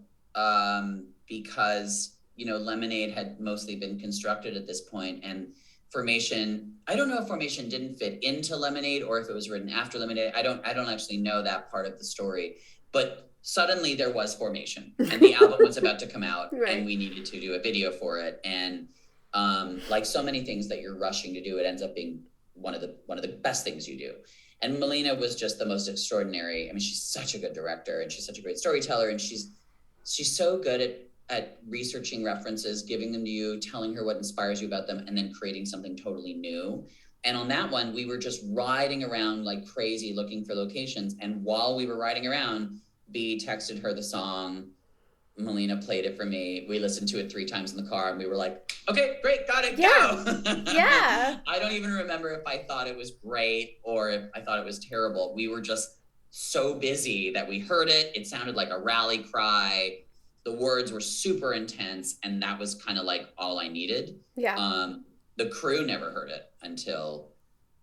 because Lemonade had mostly been constructed at this point, and Formation, I don't know if Formation didn't fit into Lemonade or if it was written after Lemonade. I don't actually know that part of the story, but suddenly there was Formation and the album was about to come out right. And we needed to do a video for it. And like so many things that you're rushing to do, it ends up being one of the best things you do. And Melina was just the most extraordinary. I mean, she's such a good director and she's such a great storyteller, and she's so good at researching references, giving them to you, telling her what inspires you about them, and then creating something totally new. And on that one, we were just riding around like crazy looking for locations. And while we were riding around, B texted her the song. Melina played it for me. We listened to it 3 times in the car and we were like, okay, great, got it, go. Yeah. I don't even remember if I thought it was great or if I thought it was terrible. We were just so busy that we heard it. It sounded like a rally cry. The words were super intense, and that was kind of like all I needed. Yeah. The crew never heard it until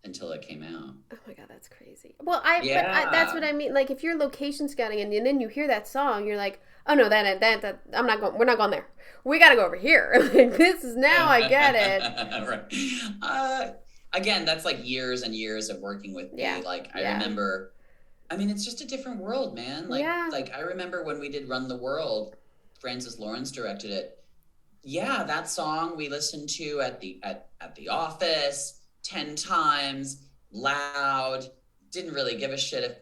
it came out. Oh my God, that's crazy. Well, that's what I mean. Like, if you're location scouting and then you hear that song, you're like, oh no, that I'm not going. We're not going there. We got to go over here. Like, this is now. I get it. Right. Again, that's like years and years of working with me. Yeah. Like, I remember. I mean, it's just a different world, man. Like, like I remember when we did Run the World. Francis Lawrence directed it. Yeah, that song we listened to at the office 10 times, loud. Didn't really give a shit if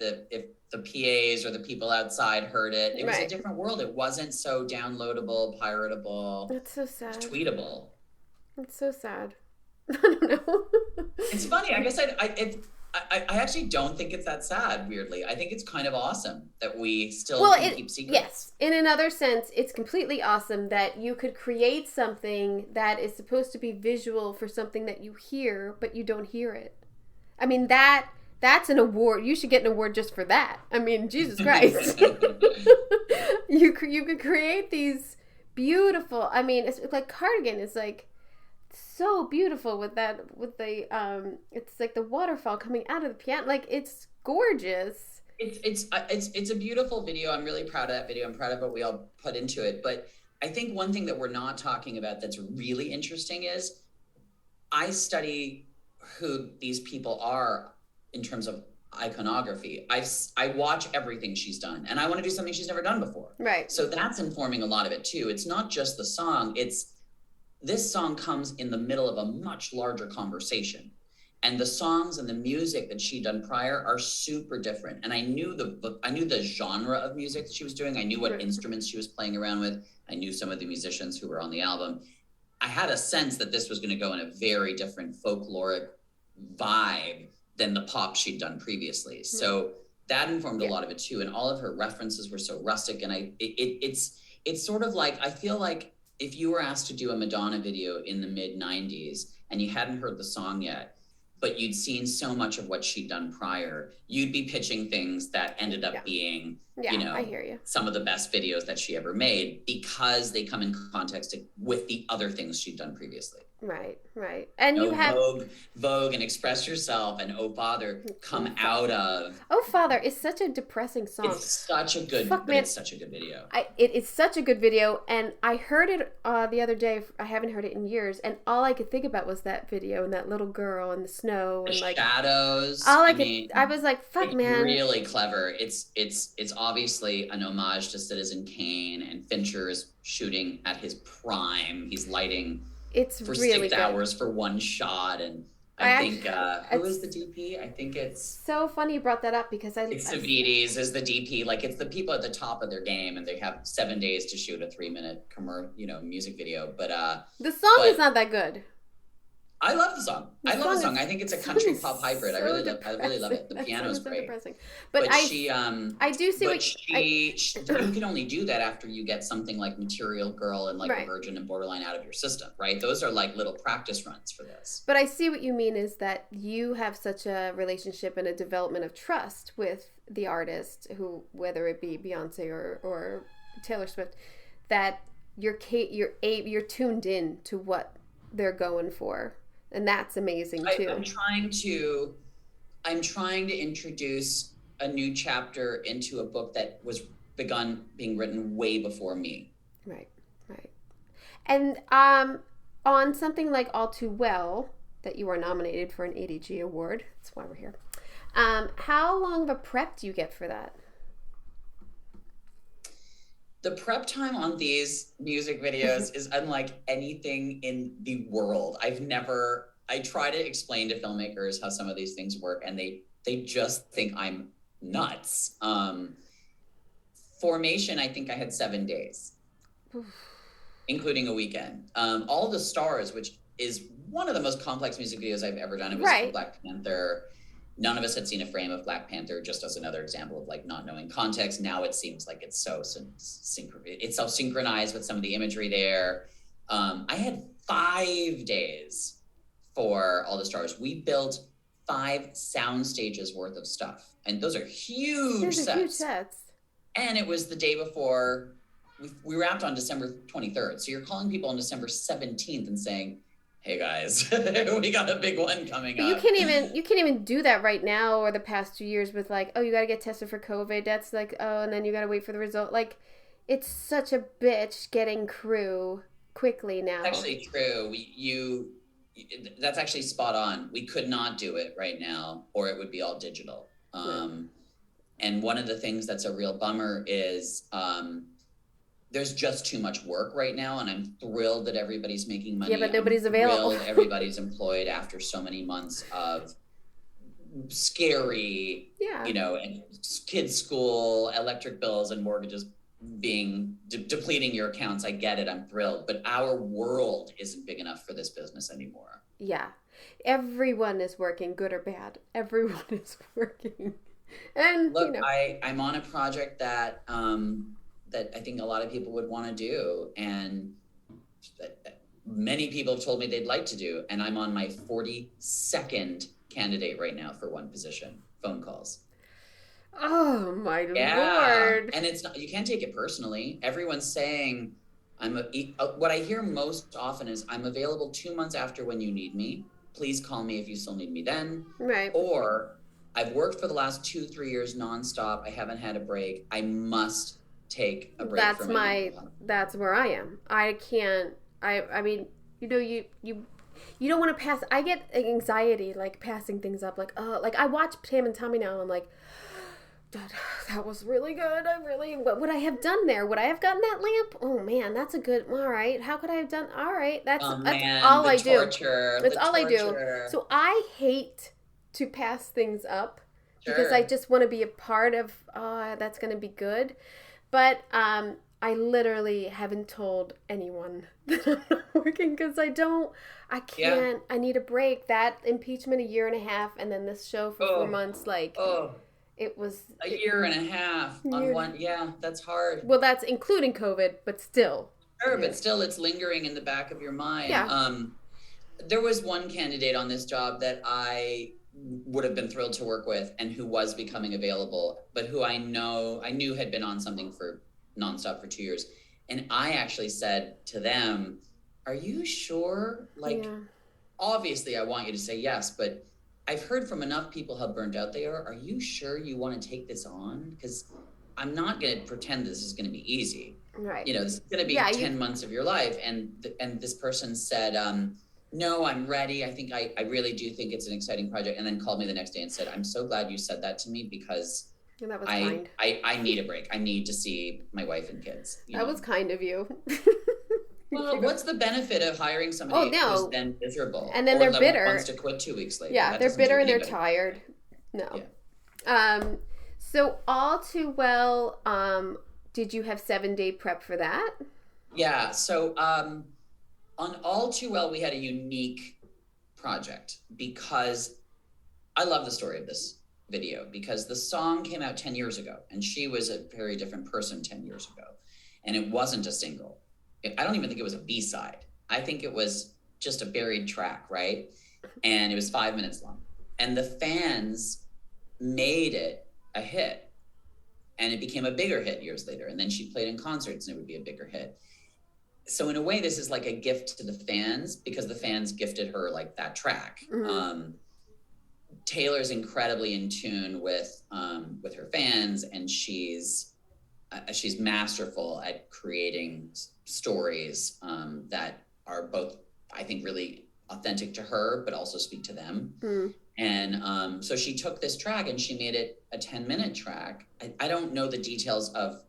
the PAs or the people outside heard it. It was a different world. It wasn't so downloadable, piratable. That's so sad. Tweetable. It's so sad. I don't know. It's funny. I guess I actually don't think it's that sad, weirdly. I think it's kind of awesome that we still can keep secrets. Yes. In another sense, it's completely awesome that you could create something that is supposed to be visual for something that you hear, but you don't hear it. I mean, that's an award. You should get an award just for that. I mean, Jesus Christ. You could create these beautiful, I mean, it's like Cardigan is like so beautiful with the it's like the waterfall coming out of the piano. Like, it's gorgeous. It's a beautiful video. I'm really proud of that video. I'm proud of what we all put into it. But I think one thing that we're not talking about that's really interesting is I study who these people are in terms of iconography. I watch everything she's done, and I want to do something she's never done before. Right. So that's informing a lot of it too. It's not just the song. This song comes in the middle of a much larger conversation. And the songs and the music that she'd done prior are super different. And I knew the genre of music that she was doing. I knew what instruments she was playing around with. I knew some of the musicians who were on the album. I had a sense that this was going to go in a very different folkloric vibe than the pop she'd done previously. So that informed a lot of it too. And all of her references were so rustic. And it's sort of like, I feel like, if you were asked to do a Madonna video in the mid-90s and you hadn't heard the song yet, but you'd seen so much of what she'd done prior, you'd be pitching things that ended up being, I hear you, some of the best videos that she ever made because they come in context with the other things she'd done previously. Right. And you have Vogue and Express Yourself and Oh Father come out of. Oh Father is such a depressing song. It's such a good, it's such a good video. It is such a good video, and I heard it the other day. I haven't heard it in years, and all I could think about was that video and that little girl and the snow and like shadows. I was like, fuck, man. Really clever. It's obviously an homage to Citizen Kane, and Fincher is shooting at his prime. He's lighting. It's for really 6 hours for one shot, and I think who is the DP? I think it's so funny you brought that up because Savides is the DP. Like, it's the people at the top of their game, and they have 7 days to shoot a 3-minute music video. But the song is not that good. I love the song. I love the song. I think it's a country pop so hybrid. I really love it. The piano's so great. depressing. But I do see you can only do that after you get something like Material Girl and like right. The Virgin and Borderline out of your system, right? Those are like little practice runs for this. But I see what you mean is that you have such a relationship and a development of trust with the artist, who, whether it be Beyonce or Taylor Swift, that you're tuned in to what they're going for. And that's amazing too. I'm trying to introduce a new chapter into a book that was begun being written way before me. Right. And on something like All Too Well, that you are nominated for an ADG award, that's why we're here. How long of a prep do you get for that? The prep time on these music videos is unlike anything in the world. I try to explain to filmmakers how some of these things work, and they just think I'm nuts. Formation, I think I had 7 days, including a weekend. All the Stars, which is one of the most complex music videos I've ever done. It was for Black Panther. None of us had seen a frame of Black Panther, just as another example of like not knowing context. Now it seems like it's so synchronized with some of the imagery there. I had 5 days for All the Stars. We built 5 sound stages worth of stuff, and those are huge sets. And it was the day before we wrapped on December 23rd. So you're calling people on December 17th and saying, hey guys, we got a big one coming up. You can't even do that right now or the past 2 years with like, oh, you got to get tested for COVID. That's like, oh, and then you got to wait for the result. Like, it's such a bitch getting crew quickly now. It's actually true. That's actually spot on. We could not do it right now, or it would be all digital. And one of the things that's a real bummer is there's just too much work right now, and I'm thrilled that everybody's making money. Yeah, but nobody's available. Thrilled everybody's employed after so many months of scary, and kids' school, electric bills, and mortgages being depleting your accounts. I get it. I'm thrilled. But our world isn't big enough for this business anymore. Yeah. Everyone is working, good or bad. Everyone is working. And look, I'm on a project that that I think a lot of people would want to do, and many people have told me they'd like to do, and I'm on my 42nd candidate right now for one position. Phone calls. Oh my Lord. And it's not, you can't take it personally. Everyone's saying what I hear most often is, I'm available 2 months after when you need me. Please call me if you still need me then. Right. Or I've worked for the last 2-3 years nonstop. I haven't had a break. I must take a break. That's where I am. I can't, I mean, you don't want to pass. I get anxiety, like passing things up. Like, like I watch Pam and Tommy now, and I'm like, that was really good. What would I have done there? Would I have gotten that lamp? Oh man, that's a good, all right. How could I have done, all right. That's all I do. That's all I do. So I hate to pass things up because I just want to be a part of, that's going to be good. But I literally haven't told anyone that I'm not working because I can't. Yeah. I need a break. That impeachment, 1.5 years, and then this show for 4 months. Like, it was a year and a half on one. Yeah, that's hard. Well, that's including COVID, but still. Sure, but still, it's lingering in the back of your mind. Yeah. There was one candidate on this job that I would have been thrilled to work with, and who was becoming available, but who I knew had been on something for nonstop for 2 years. And I actually said to them, are you sure? Like, obviously I want you to say yes, but I've heard from enough people how burnt out they are. Are you sure you want to take this on? Because I'm not going to pretend this is going to be easy. Right. This is going to be 10 months of your life. And this person said, no, I'm ready. I really do think it's an exciting project. And then called me the next day and said, I'm so glad you said that to me, because that was kind. I need a break. I need to see my wife and kids. That was kind of you. Well, what's the benefit of hiring somebody who's then miserable? And then they're bitter. Wants to quit 2 weeks later. Yeah, they're bitter and they're tired. No. Yeah. So All Too Well, did you have 7-day prep for that? Yeah. So on All Too Well, we had a unique project because I love the story of this video, because the song came out 10 years ago and she was a very different person 10 years ago. And it wasn't a single. I don't even think it was a B-side. I think it was just a buried track, right? And it was 5 minutes long. And the fans made it a hit. And it became a bigger hit years later. And then she played in concerts and it would be a bigger hit. So in a way, this is like a gift to the fans because the fans gifted her like that track. Mm-hmm. Taylor's incredibly in tune with her fans, and she's masterful at creating stories that are both, I think, really authentic to her, but also speak to them. Mm. And so she took this track and she made it a 10-minute track. I don't know the details of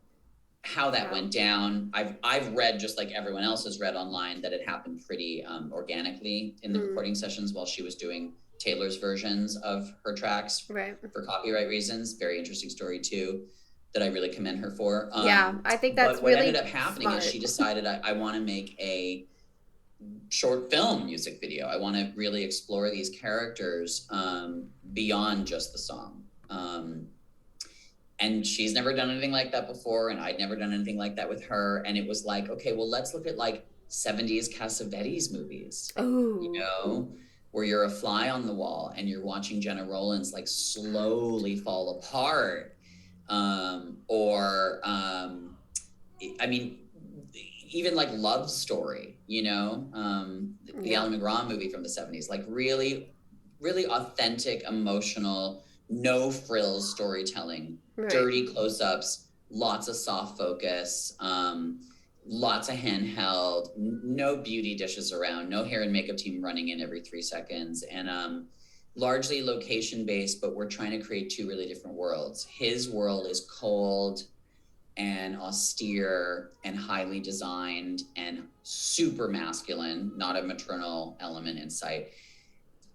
how that went down. I've read, just like everyone else has read online, that it happened pretty organically in the recording sessions while she was doing Taylor's versions of her tracks for copyright reasons. Very interesting story too, that I really commend her for. I think that's but what really ended up happening is she decided I want to make a short film music video. I want to really explore these characters beyond just the song. And she's never done anything like that before, and I'd never done anything like that with her. And it was like, okay, well, let's look at like 70s Cassavetes movies. Oh, you know, where you're a fly on the wall and you're watching Jenna Rollins like slowly fall apart. I mean, even like Love Story, you know, the Alan McGraw movie from the 70s, like really, really authentic, emotional, no frills storytelling, dirty close-ups, lots of soft focus, lots of handheld, no beauty dishes around, no hair and makeup team running in every 3 seconds, and largely location-based, but we're trying to create two really different worlds. His world is cold and austere and highly designed and super masculine, not a maternal element in sight,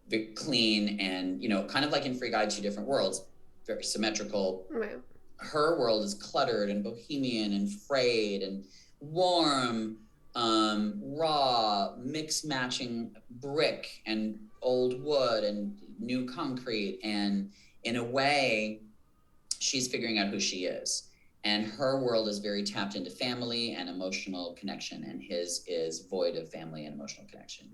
very clean and, you know, kind of like in Free Guy, Two Different Worlds, very symmetrical. Right. Her world is cluttered and bohemian and frayed and warm, raw, mix matching brick and old wood and new concrete. And in a way, she's figuring out who she is. And her world is very tapped into family and emotional connection, and his is void of family and emotional connection.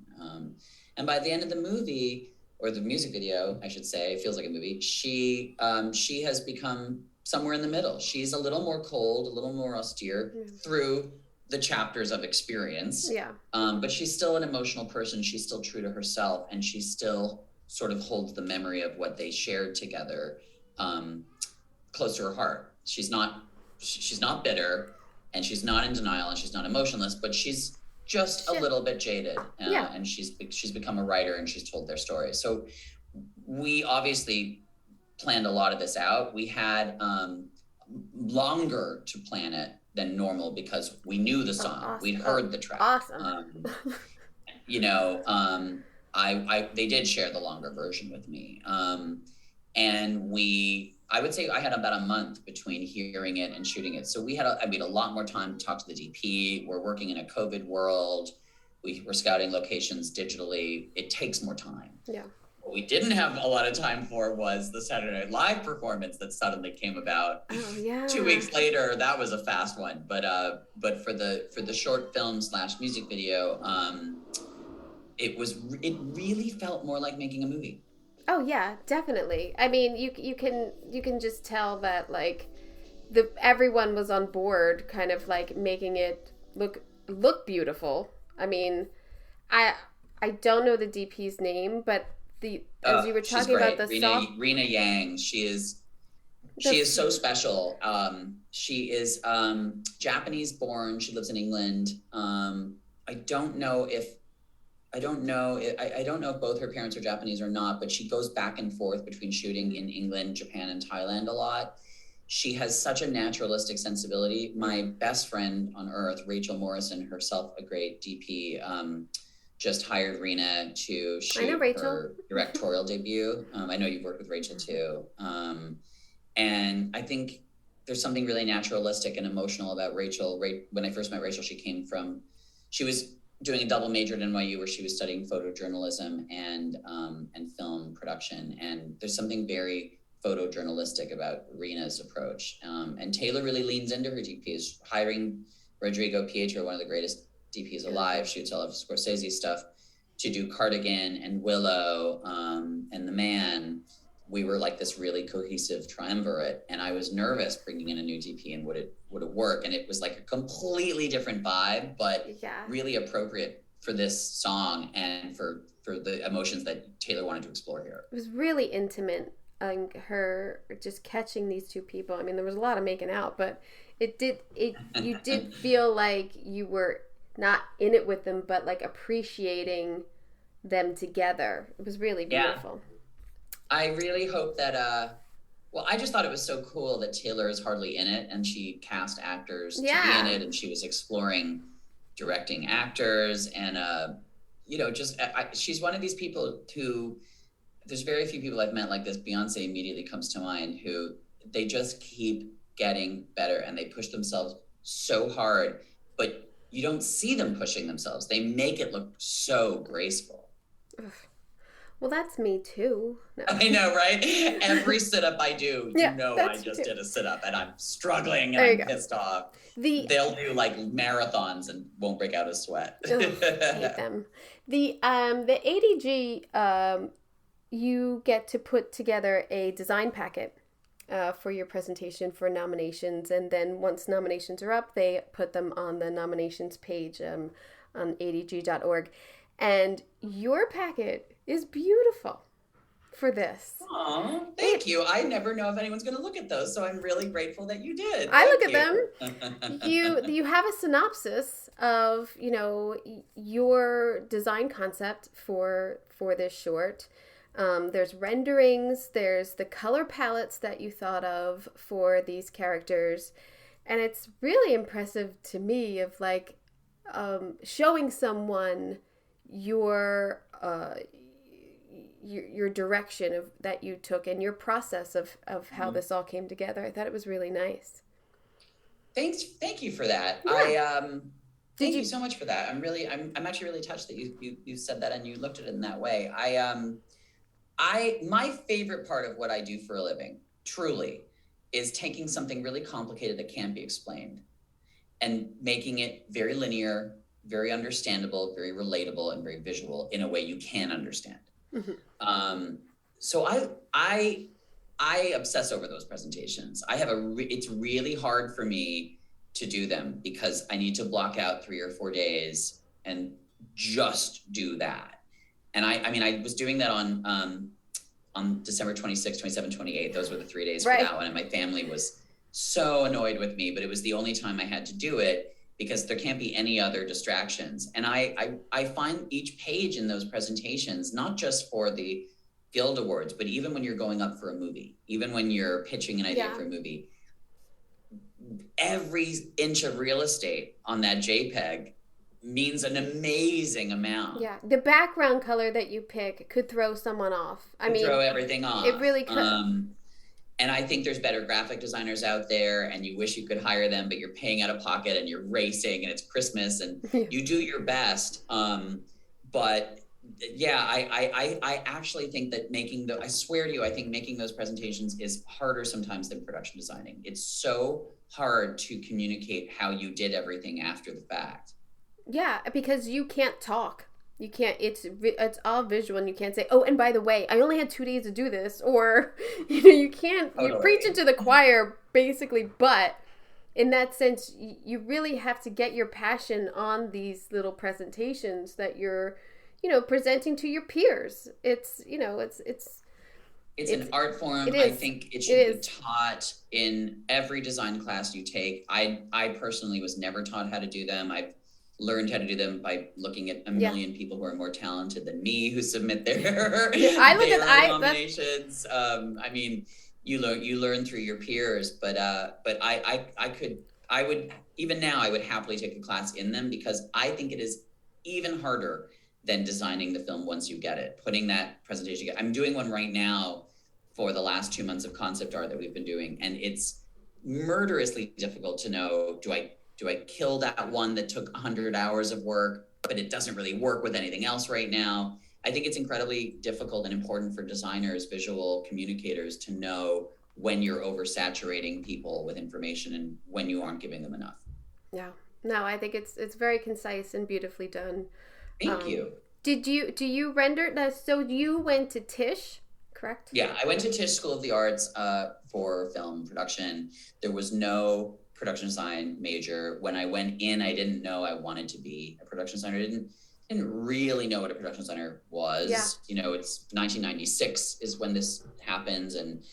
And by the end of the movie, or the music video, I should say, it feels like a movie, she has become somewhere in the middle. She's a little more cold, a little more austere through the chapters of experience. Yeah. But she's still an emotional person. She's still true to herself, and she still sort of holds the memory of what they shared together close to her heart. She's not bitter, and she's not in denial, and she's not emotionless, but she's just a little bit jaded, and she's become a writer, and she's told their story. So we obviously planned a lot of this out. We had longer to plan it than normal because we knew the song. Awesome. We'd heard the track. Awesome. You know, they did share the longer version with me, and I would say I had about a month between hearing it and shooting it. So we had a lot more time to talk to the DP. We're working in a COVID world. We're scouting locations digitally. It takes more time. Yeah. What we didn't have a lot of time for was the Saturday Night Live performance that suddenly came about. Oh, yeah. 2 weeks later, that was a fast one. But for the short film / music video, it really felt more like making a movie. Oh yeah, definitely. I mean, you can just tell that like everyone was on board, kind of like making it look beautiful. I mean, I don't know the DP's name, but as you were talking about the Rena Yang, she is so special. She is Japanese born. She lives in England. I don't know if both her parents are Japanese or not, but she goes back and forth between shooting in England, Japan, and Thailand a lot. She has such a naturalistic sensibility. My best friend on earth, Rachel Morrison, herself a great DP, just hired Rena to shoot her directorial debut. I know you've worked with Rachel too. And I think there's something really naturalistic and emotional about Rachel. When I first met Rachel, she was doing a double major at NYU where she was studying photojournalism and film production. And there's something very photojournalistic about Rena's approach. And Taylor really leans into her DPs, hiring Rodrigo Pietro, one of the greatest DPs alive, shoots all of Scorsese stuff, to do Cardigan and Willow and The Man. We were like this really cohesive triumvirate, and I was nervous bringing in a new DP and would it work? And it was like a completely different vibe, but really appropriate for this song and for the emotions that Taylor wanted to explore here. It was really intimate, her just catching these two people. I mean, there was a lot of making out, but you did feel like you were not in it with them, but like appreciating them together. It was really beautiful. Yeah. I really hope that, I just thought it was so cool that Taylor is hardly in it, and she cast actors to be in it, and she was exploring directing actors, and, she's one of these people who, there's very few people I've met like this. Beyonce immediately comes to mind, who they just keep getting better, and they push themselves so hard, but you don't see them pushing themselves. They make it look so graceful. Ugh. Well, that's me too. No. I know, right? Every sit-up I do, I just did a sit-up and I'm struggling and I'm pissed off. They'll do like marathons and won't break out a sweat. Ugh, I hate them. The ADG, you get to put together a design packet for your presentation for nominations, and then once nominations are up, they put them on the nominations page on adg.org. And your packet is beautiful for this. Aw, thank you. I never know if anyone's going to look at those, so I'm really grateful that you did. I look at them. You have a synopsis of, your design concept for this short. There's renderings, there's the color palettes that you thought of for these characters, and it's really impressive to me of like showing someone your direction of that you took and your process of how this all came together. I thought it was really nice. Thank you for that. Yeah. Thank you so much for that. I'm actually really touched that you said that and you looked at it in that way. My favorite part of what I do for a living, truly, is taking something really complicated that can't be explained and making it very linear, very understandable, very relatable, and very visual in a way you can understand. Mm-hmm. So I obsess over those presentations. It's really hard for me to do them because I need to block out 3 or 4 days and just do that. And I was doing that on December 26, 27, 28. Those were the 3 days for that one. And my family was so annoyed with me, but it was the only time I had to do it because there can't be any other distractions. And I find each page in those presentations, not just for the Guild Awards, but even when you're going up for a movie, even when you're pitching an idea for a movie, every inch of real estate on that JPEG means an amazing amount. Yeah, the background color that you pick could throw someone off. Throw everything off. It really could. And I think there's better graphic designers out there, and you wish you could hire them, but you're paying out of pocket and you're racing and it's Christmas and you do your best. But yeah, I actually think that I swear to you, I think making those presentations is harder sometimes than production designing. It's so hard to communicate how you did everything after the fact. Yeah, because you can't talk. You can't, it's all visual, and you can't say, oh, and by the way, I only had 2 days to do this, or, you can't, you're preaching to the choir, basically, but in that sense, you really have to get your passion on these little presentations that you're, presenting to your peers. It's an art form. I think it should be taught in every design class you take. I personally was never taught how to do them. I've learned how to do them by looking at a million people who are more talented than me who submit their nominations. You learn through your peers, but I would even now I would happily take a class in them because I think it is even harder than designing the film once you get it. Putting that presentation together. I'm doing one right now for the last 2 months of concept art that we've been doing, and it's murderously difficult to know, do I kill that one that took 100 hours of work but it doesn't really work with anything else right now. I think it's incredibly difficult and important for designers, visual communicators, to know when you're oversaturating people with information and when you aren't giving them enough. Yeah. No, I think it's very concise and beautifully done. Thank you. Do you render that? So you went to Tisch, correct? Yeah, I went to Tisch School of the Arts for film production. There was no production design major. When I went in, I didn't know I wanted to be a production designer. I didn't really know what a production designer was. Yeah. You know, it's 1996 is when this happens, and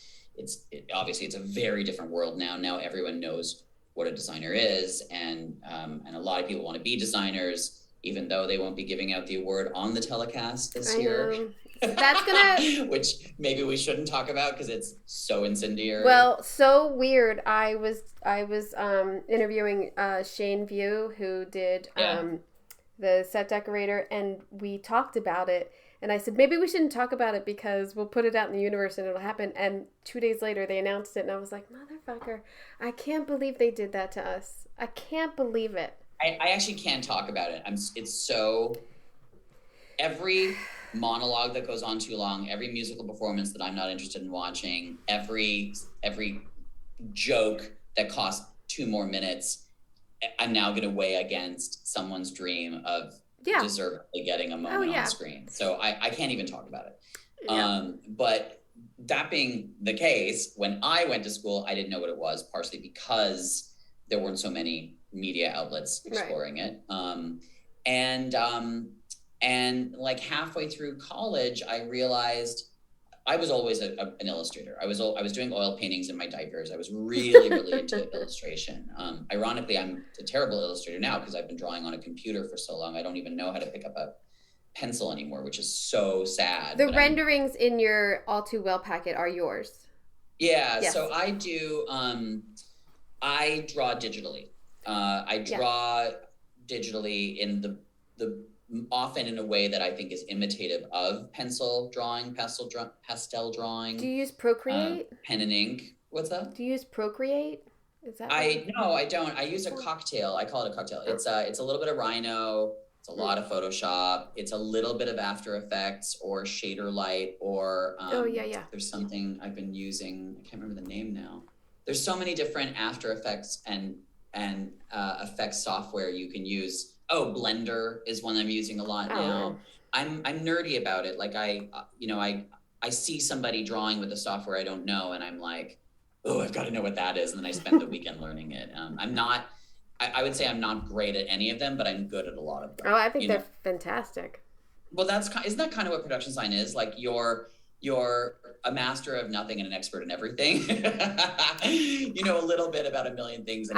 obviously it's a very different world now. Now everyone knows what a designer is, and a lot of people want to be designers, even though they won't be giving out the award on the telecast this year. That's gonna which maybe we shouldn't talk about because it's so incendiary. Well, so weird. I was interviewing Shane View, who did the set decorator, and we talked about it. And I said, maybe we shouldn't talk about it because we'll put it out in the universe and it'll happen. And 2 days later, they announced it, and I was like, motherfucker, I can't believe they did that to us. I can't believe it. I actually can't talk about it. It's so... Every monologue that goes on too long, every musical performance that I'm not interested in watching, every joke that costs 2 more minutes, I'm now going to weigh against someone's dream of deservedly getting a moment on screen. So I can't even talk about it. Yeah. But that being the case, when I went to school, I didn't know what it was, partially because there weren't so many media outlets exploring it. And like halfway through college, I realized I was always an illustrator. I was doing oil paintings in my diapers. I was really, really into illustration. Ironically, I'm a terrible illustrator now because I've been drawing on a computer for so long. I don't even know how to pick up a pencil anymore, which is so sad. The renderings in your All Too Well packet are yours. Yeah, yes. So I do, I draw digitally. I draw digitally in the often in a way that I think is imitative of pastel drawing. Do you use Procreate? Pen and ink. What's that? Do you use Procreate? Is that No, I don't. I use a cocktail. I call it a cocktail. It's a little bit of Rhino. It's a lot of Photoshop. It's a little bit of After Effects or Shader Light or there's something I've been using. I can't remember the name now. There's so many different After Effects and effects software you can use. Blender is one I'm using a lot now. I'm nerdy about it. Like I see somebody drawing with a software I don't know, and I'm like, oh, I've got to know what that is. And then I spend the weekend learning it. I would say I'm not great at any of them, but I'm good at a lot of them. Oh, I think they're fantastic. Well, isn't that kind of what production design is? Like you're a master of nothing and an expert in everything. You know a little bit about a million things, and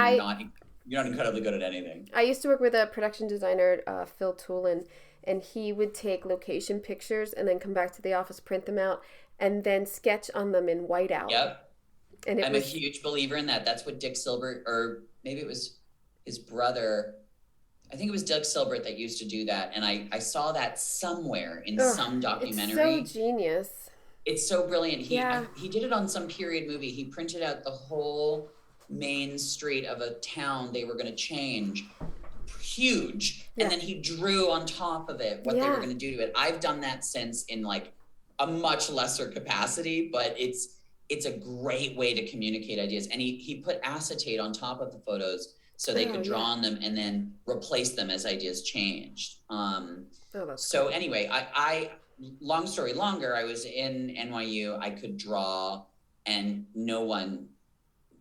you're not incredibly good at anything. I used to work with a production designer, Phil Toolin, and he would take location pictures and then come back to the office, print them out, and then sketch on them in whiteout. Yep. And I'm a huge believer in that. That's what Dick Silbert, or maybe it was his brother, I think it was Doug Silbert that used to do that. And I saw that somewhere in some documentary. It's so genius. It's so brilliant. He did it on some period movie. He printed out the whole main street of a town they were going to change, huge, and then he drew on top of it what they were going to do to it. I've done that since in like a much lesser capacity, but it's a great way to communicate ideas. And he put acetate on top of the photos so they could draw on them and then replace them as ideas changed. So anyway, I long story longer, I was in NYU. I could draw, and no one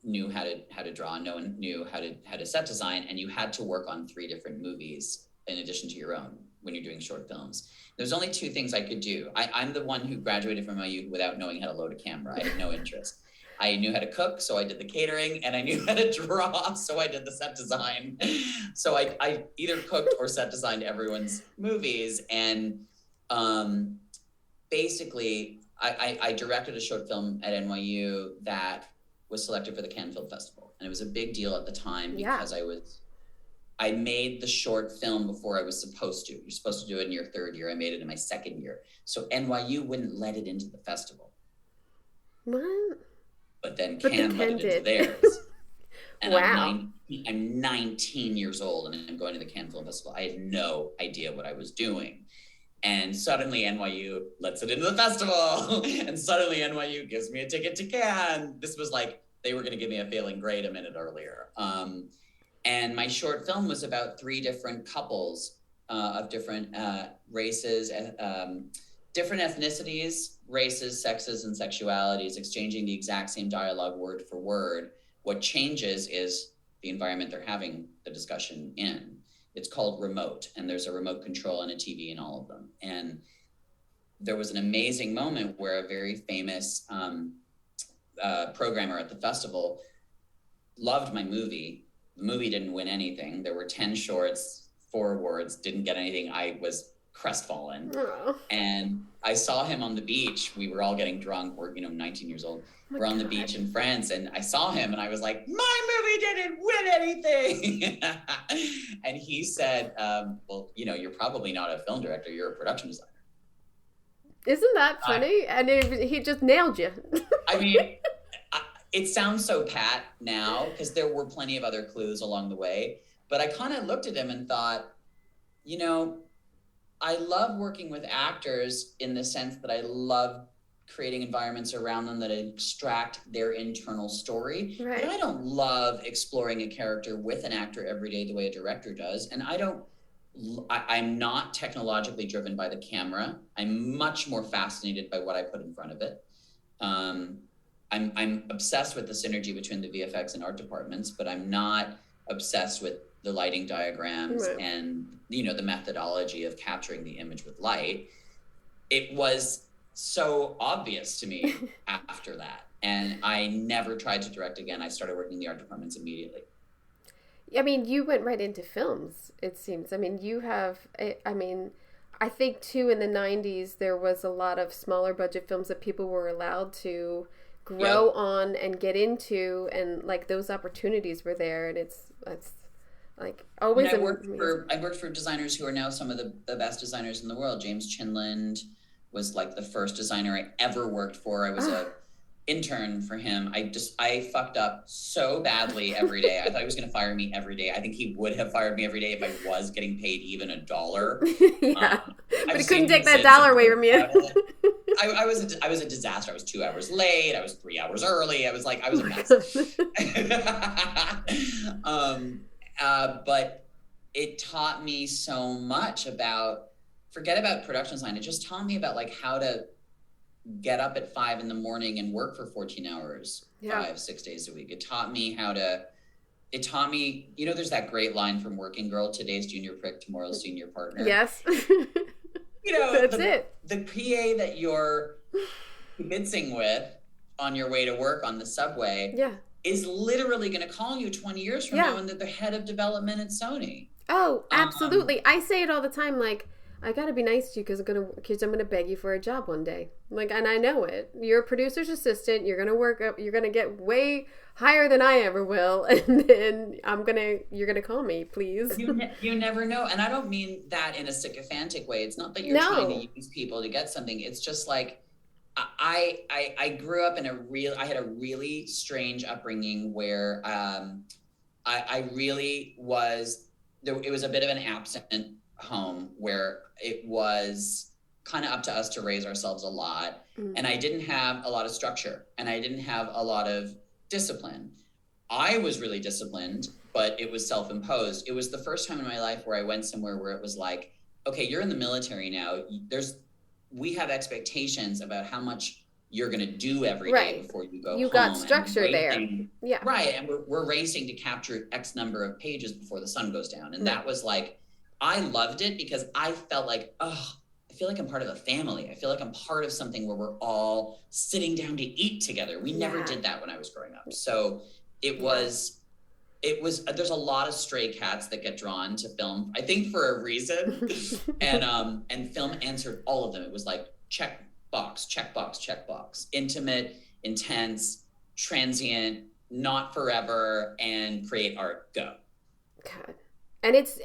knew how to draw. No one knew how to set design, and you had to work on 3 different movies in addition to your own when you're doing short films. There's only 2 things I could do. I'm the one who graduated from NYU without knowing how to load a camera. I had no interest. I knew how to cook, so I did the catering, and I knew how to draw, so I did the set design. So I either cooked or set designed everyone's movies, and basically I directed a short film at NYU that was selected for the Cannes Film Festival. And it was a big deal at the time because I made the short film before I was supposed to. You're supposed to do it in your 3rd year. I made it in my 2nd year. So NYU wouldn't let it into the festival. What? But then Cannes let it into theirs. And I'm 19 years old and I'm going to the Cannes Film Festival. I had no idea what I was doing. And suddenly NYU lets it into the festival. And suddenly NYU gives me a ticket to Cannes. This was like, they were going to give me a failing grade a minute earlier. And my short film was about 3 different couples of different races, different ethnicities, races, sexes, and sexualities, exchanging the exact same dialogue word for word. What changes is the environment they're having the discussion in. It's called remote, and there's a remote control and a TV in all of them. And there was an amazing moment where a very famous programmer at the festival loved my movie. The movie didn't win anything. There were 10 shorts, 4 awards, didn't get anything. I was crestfallen. Oh. And I saw him on the beach. We were all getting drunk. We're 19 years old. We're on the beach in France, and I saw him and I was like, my movie didn't win anything. And he said, well, you're probably not a film director, you're a production designer. Isn't that funny? And he just nailed you. I mean, it sounds so pat now because there were plenty of other clues along the way, but I kind of looked at him and thought, I love working with actors in the sense that I love creating environments around them that extract their internal story. Right. But I don't love exploring a character with an actor every day the way a director does. And I'm not technologically driven by the camera. I'm much more fascinated by what I put in front of it. I'm obsessed with the synergy between the VFX and art departments, but I'm not obsessed with the lighting diagrams right. and the methodology of capturing the image with light. It was so obvious to me after that. And I never tried to direct again. I started working in the art departments immediately. I mean, you went right into films, it seems. I mean, I think too in the 90s, there was a lot of smaller budget films that people were allowed to grow yep. on and get into. And like those opportunities were there. And it's like always. I worked for designers who are now some of the best designers in the world. James Chinland was like the first designer I ever worked for. I was a intern for him. I fucked up so badly every day. I thought he was going to fire me every day. I think he would have fired me every day if I was getting paid even $1. Yeah, but he couldn't take that dollar away from you. I was a disaster. I was 2 hours late. I was 3 hours early. I was a mess. But it taught me so much about. Forget about production design. It just taught me about like how to get up at 5 a.m. and work for 14 hours, 6 days a week. It taught me, there's that great line from Working Girl, today's junior prick, tomorrow's senior partner. Yes. That's it. The PA that you're convincing with on your way to work on the subway is literally going to call you 20 years from now and they're the head of development at Sony. Oh, absolutely. I say it all the time, like, I gotta be nice to you because I'm gonna beg you for a job one day. Like, and I know it. You're a producer's assistant. You're gonna work up. You're gonna get way higher than I ever will, and then you're gonna call me, please. You never know, and I don't mean that in a sycophantic way. It's not that you're trying to use people to get something. It's just like I grew up I had a really strange upbringing where I really was. It was a bit of an absent home where it was kind of up to us to raise ourselves a lot. And I didn't have a lot of structure and I didn't have a lot of discipline. I was really disciplined, but it was self-imposed. It was the first time in my life where I went somewhere where it was like, okay, you're in the military now. We have expectations about how much you're going to do every day before you go home. You got structure there. Yeah. Right. And we're racing to capture X number of pages before the sun goes down. And that was like, I loved it because I felt like, I feel like I'm part of a family. I feel like I'm part of something where we're all sitting down to eat together. We never did that when I was growing up. So it was, there's a lot of stray cats that get drawn to film, I think for a reason. And film answered all of them. It was like, check box, check box, check box. Intimate, intense, transient, not forever, and create art, go. God. And it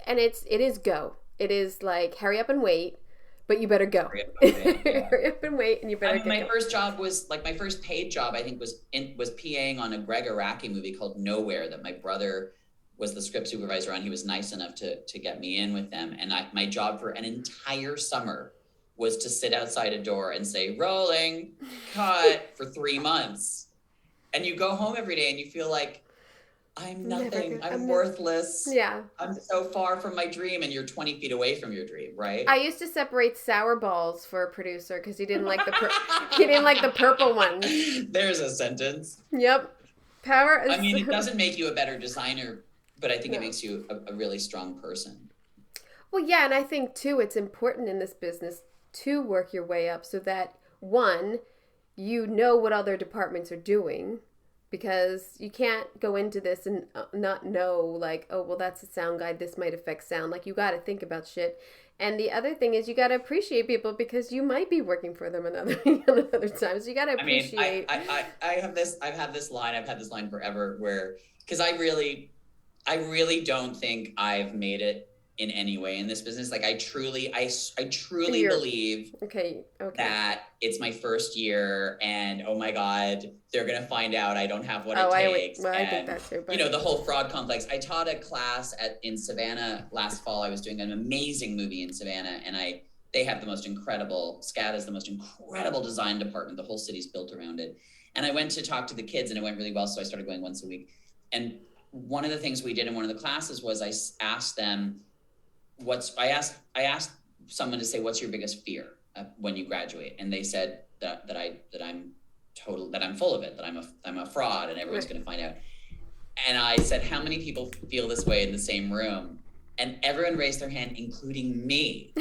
is go. It is like hurry up and wait, but you better go. Hurry up and wait, and you better. My first job was like my first paid job. I think was PAing on a Greg Araki movie called Nowhere that my brother was the script supervisor on. He was nice enough to get me in with them. And my job for an entire summer was to sit outside a door and say, rolling, cut, for 3 months. And you go home every day and you feel like, I'm nothing. I'm worthless. Yeah. I'm so far from my dream, and you're 20 feet away from your dream, right? I used to separate sour balls for a producer because he didn't like he didn't like the purple ones. There's a sentence. Yep. Power is... I mean, it doesn't make you a better designer, but I think it makes you a really strong person. Well, yeah, and I think, too, it's important in this business to work your way up so that, one, you know what other departments are doing, because you can't go into this and not know, like, oh, well, that's a sound guide. This might affect sound. Like, you got to think about shit. And the other thing is you got to appreciate people because you might be working for them another times. You got to appreciate. I've had this line forever where, because I really don't think I've made it in any way in this business. Like I truly believe that it's my first year and oh my God, they're going to find out I don't have what it takes. I think that too. But... You know, the whole fraud complex. I taught a class in Savannah last fall. I was doing an amazing movie in Savannah and they have the most incredible, SCAD is the most incredible design department. The whole city's built around it. And I went to talk to the kids and it went really well. So I started going once a week. And one of the things we did in one of the classes was I asked them, I asked someone to say, what's your biggest fear when you graduate? And they said that I'm full of it, that I'm a fraud and everyone's going to find out. And I said, how many people feel this way in the same room? And everyone raised their hand, including me.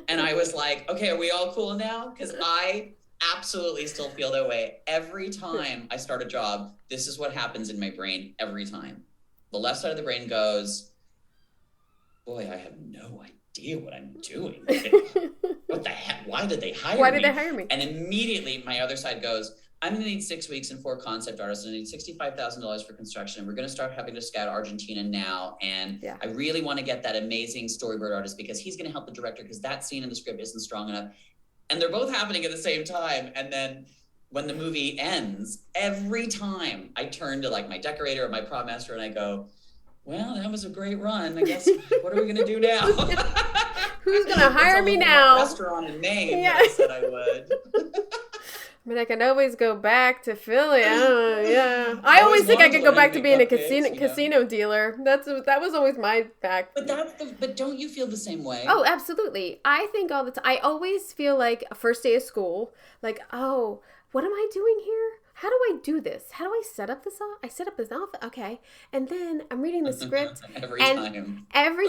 And I was like, okay, are we all cool now? Because I absolutely still feel that way. Every time I start a job, this is what happens in my brain every time. The left side of the brain goes, boy, I have no idea what I'm doing. What the heck? Why did they hire me? And immediately my other side goes, I'm going to need 6 weeks and 4 concept artists. And I need $65,000 for construction. We're going to start having to scout Argentina now. And I really want to get that amazing storyboard artist because he's going to help the director because that scene in the script isn't strong enough. And they're both happening at the same time. And then when the movie ends, every time I turn to like my decorator or my prop master and I go, well, that was a great run. I guess, what are we going to do now? Who's going to hire me now? Restaurant and name that I said I would. I mean, I can always go back to Philly. I always think I could go back to being a casino dealer. That was always my back. But don't you feel the same way? Oh, absolutely. I think all the time. I always feel like a first day of school, like, oh, what am I doing here? How do I do this? How do I set up this? I set up this outfit. Okay. And then I'm reading the script. Every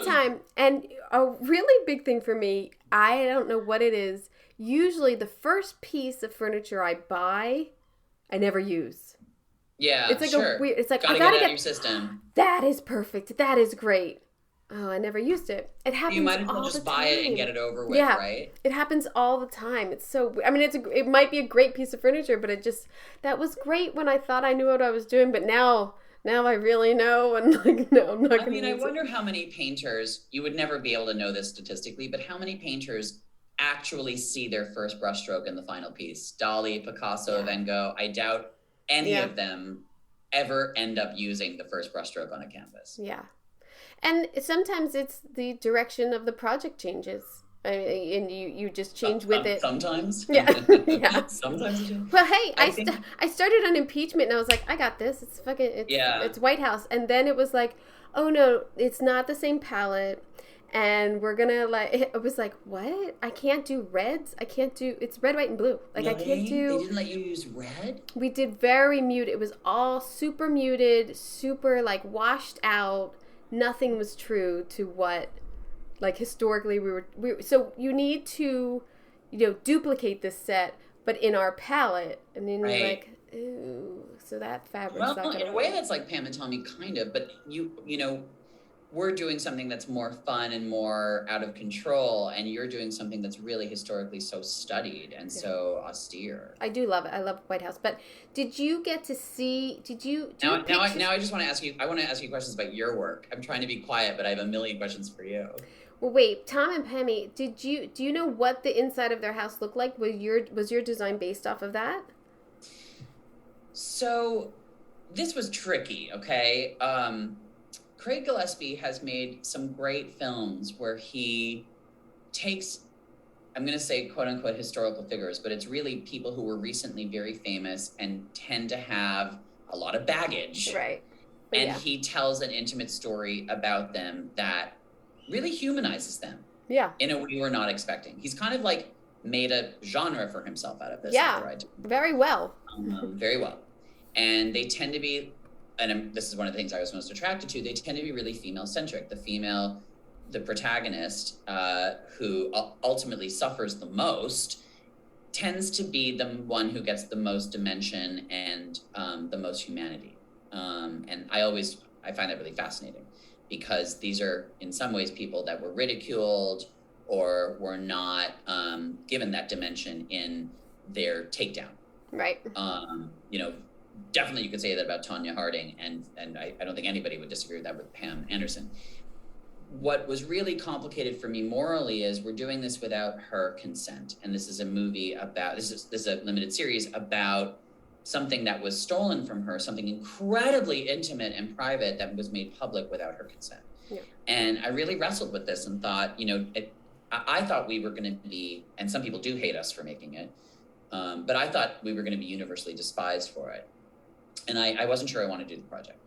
time. And a really big thing for me, I don't know what it is. Usually the first piece of furniture I buy, I never use. Yeah, it's like sure. It's like, I gotta get it out of your system. That is perfect. That is great. Oh, I never used it. It happens all the time. You might as well just buy it and get it over with, right? It happens all the time. It's so, I mean, it might be a great piece of furniture, but that was great when I thought I knew what I was doing, but now I really know, and like, no, I'm not going to use it. I wonder how many painters, you would never be able to know this statistically, but how many painters actually see their first brushstroke in the final piece? Dali, Picasso, Van Gogh, I doubt any of them ever end up using the first brushstroke on a canvas. Yeah. And sometimes it's the direction of the project changes. I mean, and you just change with it. Sometimes? Yeah. Yeah. Sometimes. Well, hey, I started on impeachment and I was like, I got this. It's White House. And then it was like, oh no, it's not the same palette. And we're going to it was like, what? I can't do reds. It's red, white, and blue. Like really? I can't do. They didn't let you use red? We did very muted. It was all super muted, super like washed out. Nothing was true to what, like, historically we were so you need to, duplicate this set, but in our palette. And then you're like, ooh, so that fabric's not gonna in a way that's like Pam and Tommy, kind of, but we're doing something that's more fun and more out of control, and you're doing something that's really historically so studied and so austere. I do love it. I love White House. But did you get to see? Now I just want to ask you. I want to ask you questions about your work. I'm trying to be quiet, but I have a million questions for you. Well, wait, Tom and Pammy, do you know what the inside of their house looked like? Was your design based off of that? So, this was tricky. Okay. Craig Gillespie has made some great films where he takes, I'm going to say quote unquote historical figures, but it's really people who were recently very famous and tend to have a lot of baggage. Right. And he tells an intimate story about them that really humanizes them. Yeah. In a way we're not expecting. He's kind of like made a genre for himself out of this. Yeah. Very well. Very well. And they tend to be, and this is one of the things I was most attracted to, they tend to be really female-centric. The protagonist, who ultimately suffers the most, tends to be the one who gets the most dimension and the most humanity. And I find that really fascinating, because these are, in some ways, people that were ridiculed or were not given that dimension in their takedown. Right. Definitely you could say that about Tonya Harding, and I don't think anybody would disagree with that with Pam Anderson. What was really complicated for me morally is we're doing this without her consent. And this is a movie about, this is a limited series about something that was stolen from her, something incredibly intimate and private that was made public without her consent. Yeah. And I really wrestled with this and thought, I thought we were going to be, and some people do hate us for making it, but I thought we were going to be universally despised for it. And I wasn't sure I wanted to do the project.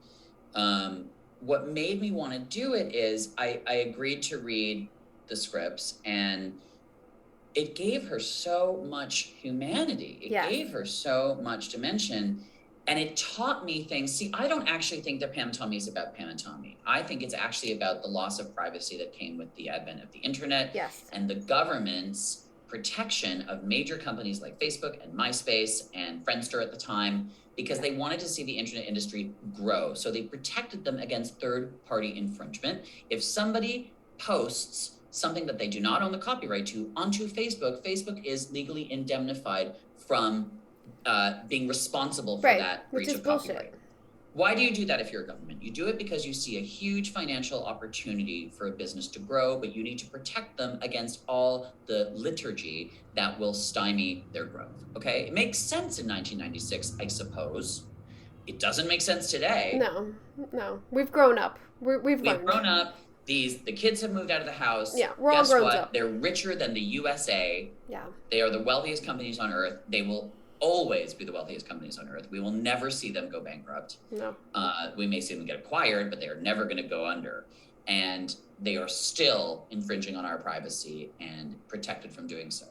What made me want to do it is I agreed to read the scripts, and it gave her so much humanity. It gave her so much dimension, and it taught me things. See, I don't actually think that Pam and Tommy is about Pam and Tommy. I think it's actually about the loss of privacy that came with the advent of the internet and the government's protection of major companies like Facebook and MySpace and Friendster at the time, because they wanted to see the internet industry grow. So they protected them against third-party infringement. If somebody posts something that they do not own the copyright to onto Facebook, Facebook is legally indemnified from being responsible for that breach of copyright. Bullshit. Why do you do that if you're a government? You do it because you see a huge financial opportunity for a business to grow, but you need to protect them against all the liturgy that will stymie their growth, okay? It makes sense in 1996, I suppose. It doesn't make sense today. No. We've grown up. We've grown up. The kids have moved out of the house. Yeah, we're all grown up. They're richer than the USA. Yeah. They are the wealthiest companies on earth. They will always be the wealthiest companies on earth. We will never see them go bankrupt. No. We may see them get acquired, but they are never going to go under. And they are still infringing on our privacy and protected from doing so.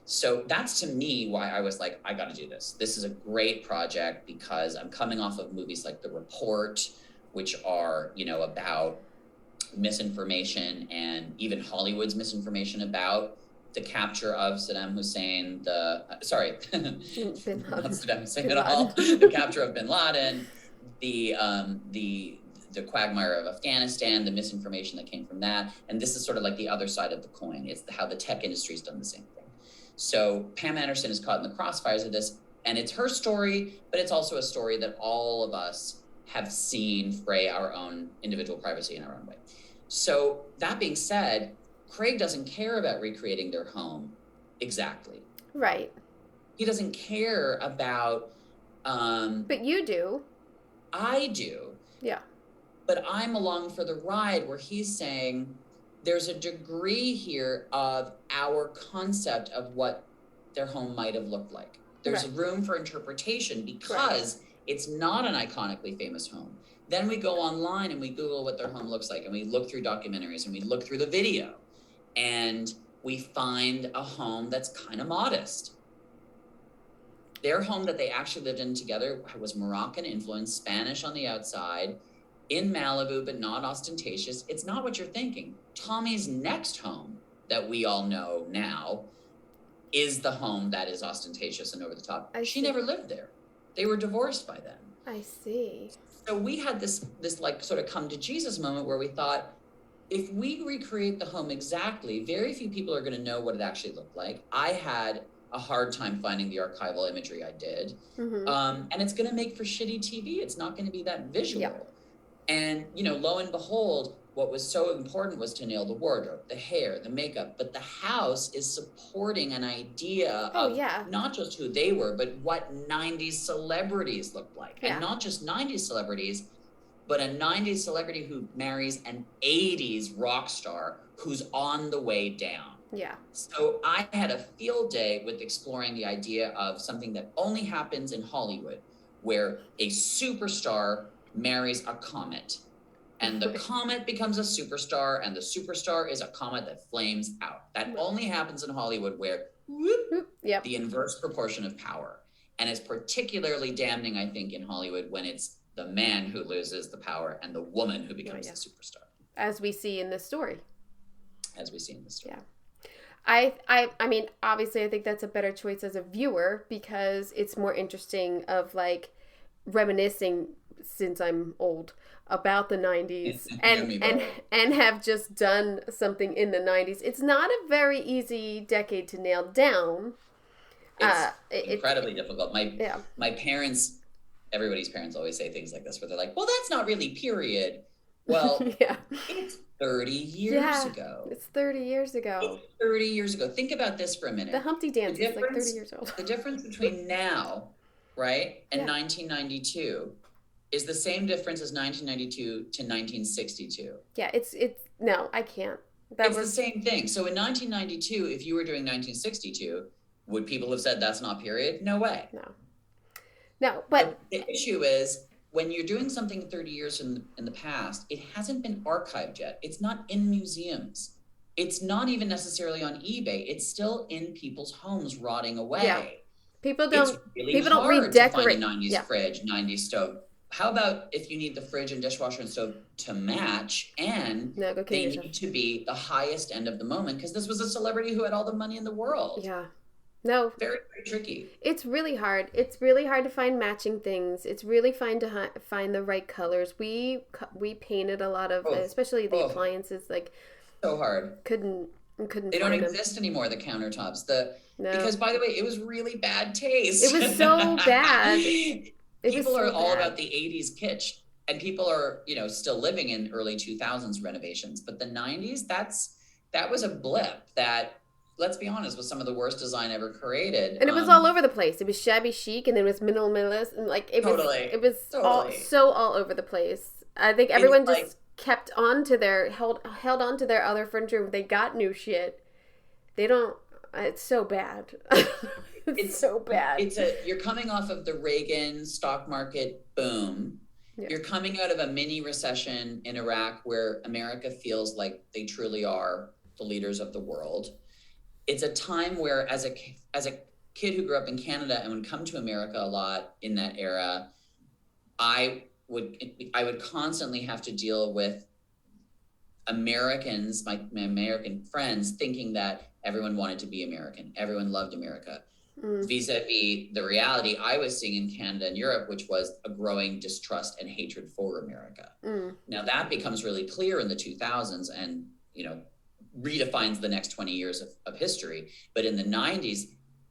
So that's, to me, why I was like, I got to do this. This is a great project because I'm coming off of movies like The Report, which are, about misinformation, and even Hollywood's misinformation about the capture of Saddam Hussein, not Saddam Hussein at all, the capture of bin Laden, the quagmire of Afghanistan, the misinformation that came from that. And this is sort of like the other side of the coin. It's how the tech industry's done the same thing. So Pam Anderson is caught in the crossfires of this, and it's her story, but it's also a story that all of us have seen fray our own individual privacy in our own way. So that being said, Craig doesn't care about recreating their home exactly. Right. He doesn't care about... but you do. I do. Yeah. But I'm along for the ride where he's saying there's a degree here of our concept of what their home might have looked like. There's room for interpretation because it's not an iconically famous home. Then we go online and we Google what their home looks like, and we look through documentaries and we look through the video, and we find a home that's kind of modest. Their home that they actually lived in together was Moroccan influenced, Spanish on the outside, in Malibu, but not ostentatious. It's not what you're thinking. Tommy's next home that we all know now is the home that is ostentatious and over the top. She never lived there. They were divorced by then. I see. So we had this like sort of come to Jesus moment where we thought, if we recreate the home exactly, very few people are going to know what it actually looked like. I had a hard time finding the archival imagery I did. Mm-hmm. And it's going to make for shitty TV. It's not going to be that visual. Yeah. And, lo and behold, what was so important was to nail the wardrobe, the hair, the makeup. But the house is supporting an idea of not just who they were, but what 90s celebrities looked like. Yeah. And not just 90s celebrities, but a 90s celebrity who marries an 80s rock star who's on the way down. Yeah. So I had a field day with exploring the idea of something that only happens in Hollywood, where a superstar marries a comet. And the comet becomes a superstar, and the superstar is a comet that flames out. That only happens in Hollywood, where yep. the inverse proportion of power. And it's particularly damning, I think, in Hollywood when it's the man who loses the power and the woman who becomes the superstar. As we see in this story. Yeah. I mean, obviously, I think that's a better choice as a viewer because it's more interesting of like reminiscing, since I'm old, about the 90s and have just done something in the 90s. It's not a very easy decade to nail down. It's incredibly difficult. My parents, everybody's parents always say things like this where they're like, well, that's not really period. Well, it's 30 years ago. It's 30 years ago. It's 30 years ago. Think about this for a minute. The Humpty Dance is like 30 years old. The difference between now, right, and 1992 is the same difference as 1992 to 1962. Yeah, it's no, I can't. It's the same thing. So in 1992, if you were doing 1962, would people have said that's not period? No way. No, but the issue is when you're doing something 30 years in the past, it hasn't been archived yet. It's not in museums. It's not even necessarily on eBay. It's still in people's homes rotting away. Yeah. People don't hard redecorate. To find a 90s fridge, 90s stove. How about if you need the fridge and dishwasher and stove to match, and they need to be the highest end of the moment because this was a celebrity who had all the money in the world. Yeah. No. Very, very tricky. It's really hard. It's really hard to find matching things. It's really fine to find the right colors. We painted a lot of, especially the appliances, like so hard. Couldn't. They don't exist anymore. The countertops. Because by the way, it was really bad taste. It was so bad. People are all about the 80s kitsch, and people are, still living in early 2000s renovations. But the 90s, that was a blip that, let's be honest, was some of the worst design ever created. And it was all over the place. It was shabby chic, and then it was minimalist, and it was all over the place. I think everyone just kept on to held on to their other furniture. They got new shit. They don't. It's so bad. It's so bad. You're coming off of the Reagan stock market boom. Yeah. You're coming out of a mini recession in Iraq where America feels like they truly are the leaders of the world. It's a time where as a kid who grew up in Canada and would come to America a lot in that era, I would constantly have to deal with Americans, my American friends, thinking that everyone wanted to be American. Everyone loved America. Vis-a-vis the reality I was seeing in Canada and Europe, which was a growing distrust and hatred for America. Now that becomes really clear in the 2000s and, redefines the next 20 years of history. But in the 90s,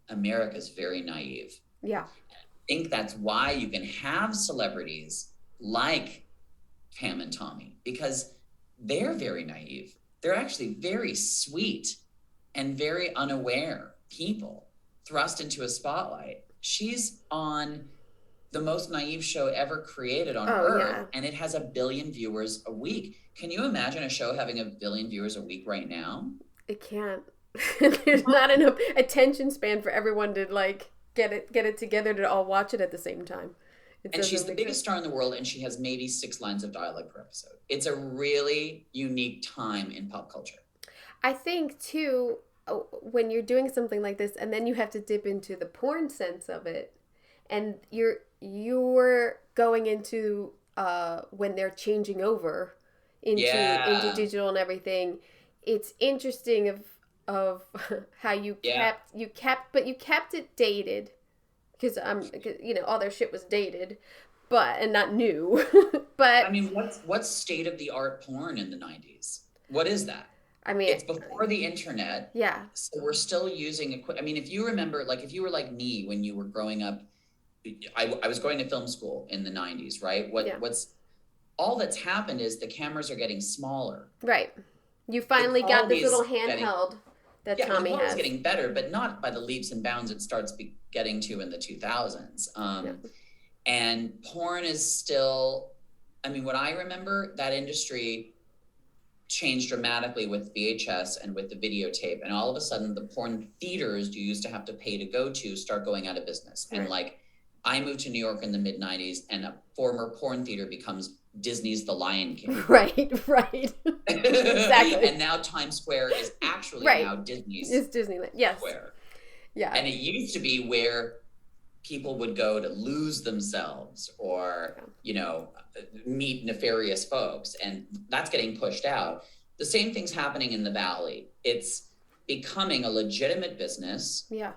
America's very naive. Yeah. I think that's why you can have celebrities like Pam and Tommy, because they're very naive. They're actually very sweet and very unaware people thrust into a spotlight. She's on the most naive show ever created on Earth, and it has 1 billion viewers a week. Can you imagine a show having 1 billion viewers a week right now? It can't. There's not enough attention span for everyone to get it together to all watch it at the same time. And she's the biggest star in the world, and she has maybe 6 lines of dialogue per episode. It's a really unique time in pop culture. I think too, when you're doing something like this and then you have to dip into the porn sense of it, and you're going into when they're changing over into digital and everything, it's interesting of how you kept it dated, because all their shit was dated, and not new. But I mean, what's state of the art porn in the 90s? What is that? I mean, it's before the internet. Yeah. So we're still using I mean, if you remember, if you were like me when you were growing up, I was going to film school in the 90s, right? What's all that's happened is the cameras are getting smaller. Right. You finally got this little handheld that Tommy has. It's getting better, but not by the leaps and bounds it starts getting to in the 2000s. And porn is still I mean, what I remember, that industry changed dramatically with VHS and with the videotape. And all of a sudden, the porn theaters you used to have to pay to go to start going out of business. And like, I moved to New York in the mid 90s, and a former porn theater becomes Disney's The Lion King. Right. Exactly. And now Times Square is actually now Disney's. It's Disneyland. Yes. Square. Yeah. And it used to be where people would go to lose themselves or, you know, meet nefarious folks. And that's getting pushed out. The same thing's happening in the Valley. It's becoming a legitimate business. Yeah.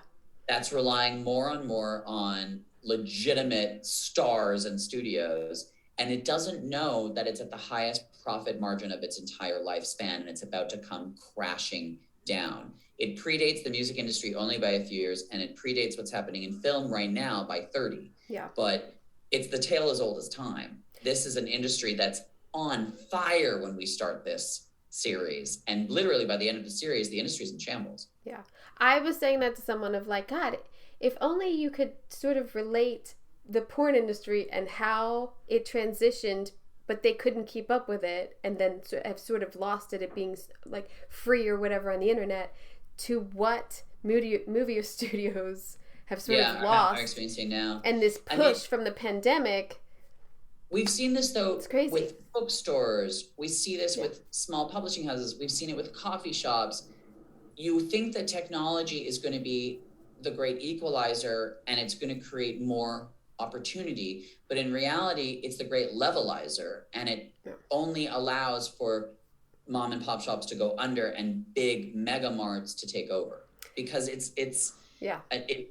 That's relying more and more on legitimate stars and studios. And it doesn't know that it's at the highest profit margin of its entire lifespan, and it's about to come crashing down. It predates the music industry only by a few years, and it predates what's happening in film right now by 30. Yeah. But it's the tale as old as time. This is an industry that's on fire when we start this series. And literally by the end of the series, the industry's in shambles. Yeah. I was saying that to someone of like, God, if only you could sort of relate the porn industry and how it transitioned, but they couldn't keep up with it, and then have sort of lost it being like free or whatever on the internet, to what movie studios have sort of lost are experiencing now. And this push from the pandemic. We've seen this though it's crazy. With bookstores. We see this with small publishing houses. We've seen it with coffee shops. You think that technology is going to be the great equalizer and it's going to create more opportunity, but in reality it's the great levelizer, and it only allows for mom and pop shops to go under and big mega marts to take over, because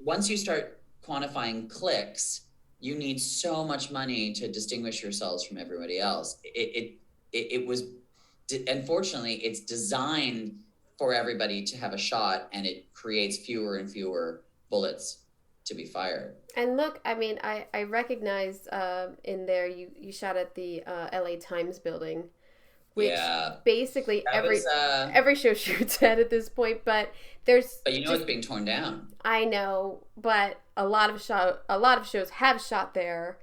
once you start quantifying clicks, you need so much money to distinguish yourselves from everybody else. It was unfortunately it's designed for everybody to have a shot, and it creates fewer and fewer bullets to be fired. And look, I mean, I recognize in there you shot at the LA Times building, which basically every show shoots at this point, but there's it's being torn down. I know, but a lot of shows have shot there,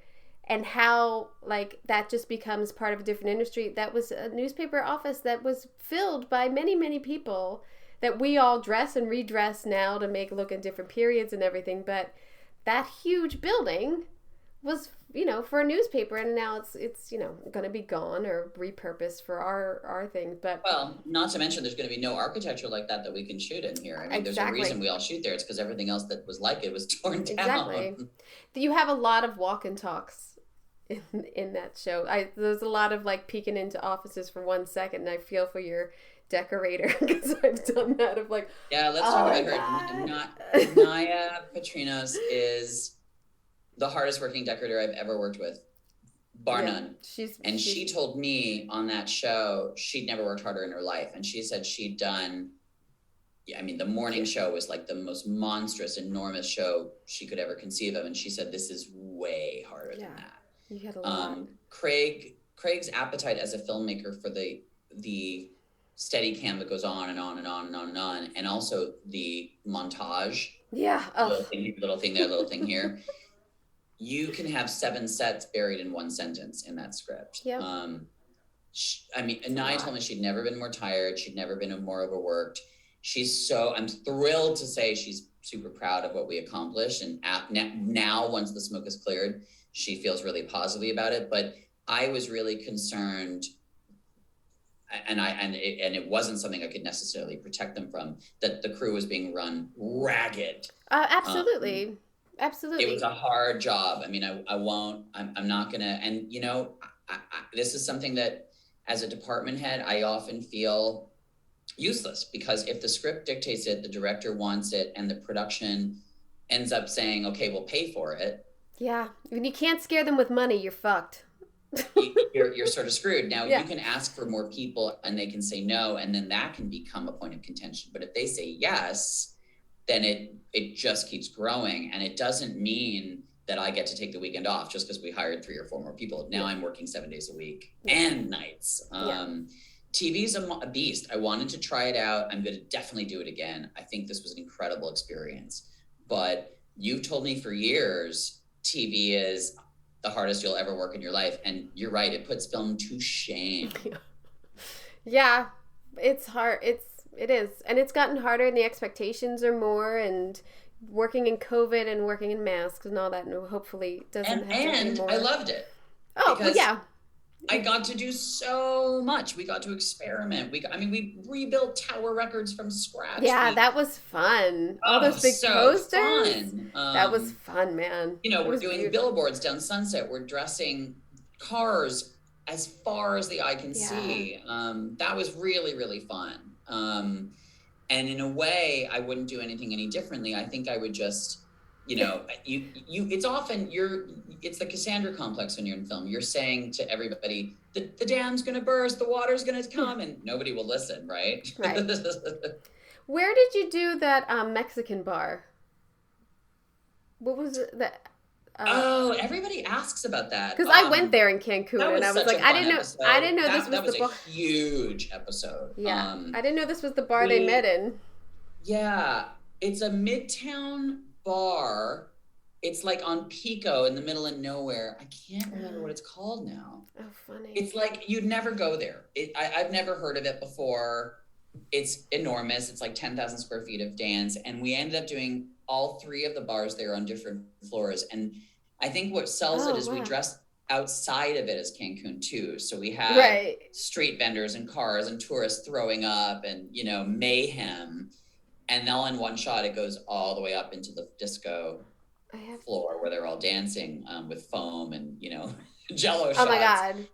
and how like that just becomes part of a different industry. That was a newspaper office that was filled by many people that we all dress and redress now to make look in different periods and everything, but that huge building was, for a newspaper, and now it's going to be gone or repurposed for our thing. But not to mention there's going to be no architecture like that we can shoot in here. I mean, There's a reason we all shoot there. It's because everything else that was like it was torn down. Exactly. You have a lot of walk and talks in that show. There's a lot of like peeking into offices for 1 second, and I feel for your decorator, because I've done that of like, let's talk about her. Naya Petrinos is the hardest working decorator I've ever worked with, bar none. She told me on that show she'd never worked harder in her life, and she said she'd done the morning show was like the most monstrous, enormous show she could ever conceive of, and she said this is way harder than that. You had a lot. Craig's appetite as a filmmaker for the steady cam that goes on and on and on and on and on, and also the montage. Little thing there, little thing here. You can have 7 sets buried in one sentence in that script. Naya told me she'd never been more tired. She'd never been more overworked. I'm thrilled to say she's super proud of what we accomplished. And now, once the smoke is cleared, she feels really positively about it. But I was really concerned, and it wasn't something I could necessarily protect them from, that the crew was being run ragged. Absolutely. Absolutely. It was a hard job. I mean, I'm not going to, and this is something that as a department head, I often feel useless, because if the script dictates it, the director wants it, and the production ends up saying, okay, we'll pay for it. Yeah. When you can't scare them with money, you're fucked. you're sort of screwed. Now you can ask for more people and they can say no, and then that can become a point of contention. But if they say yes, then it just keeps growing, and it doesn't mean that I get to take the weekend off just because we hired 3 or 4 more people. Now I'm working 7 days a week and nights. TV's a beast. I wanted to try it out. I'm going to definitely do it again. I think this was an incredible experience. But you've told me for years TV is the hardest you'll ever work in your life. And you're right, it puts film to shame. Yeah, it's hard. It is. And it's gotten harder and the expectations are more, and working in COVID and working in masks and all that, and hopefully doesn't have to And anymore. I loved it. Oh, well, yeah. I got to do so much. We got to experiment. We rebuilt tower records from scratch. Yeah, that was fun. All those big posters. Fun. That was fun, man. We're doing billboards down Sunset. We're dressing cars as far as the eye can see. That was really, really fun. And in a way, I wouldn't do anything any differently. I think I would just, it's often it's the Cassandra complex when you're in film. You're saying to everybody, the dam's going to burst, the water's going to come, and nobody will listen, right? Right. Where did you do that Mexican bar? What was it that? Everybody asks about that. Because I went there in Cancun, and I was like, I didn't know this was that was the bar. a huge episode. Yeah, I didn't know this was the bar they met in. Yeah, it's a midtown bar. It's like on Pico in the middle of nowhere. I can't remember what it's called now. Oh, funny. It's like you'd never go there. I've never heard of it before. It's enormous. It's like 10,000 square feet of dance. And we ended up doing all 3 of the bars there on different floors. And I think what sells it is we dress outside of it as Cancun too. So we had street vendors and cars and tourists throwing up and, mayhem. And all in one shot, it goes all the way up into the disco floor where they're all dancing with foam and, Jello shots. Oh my God.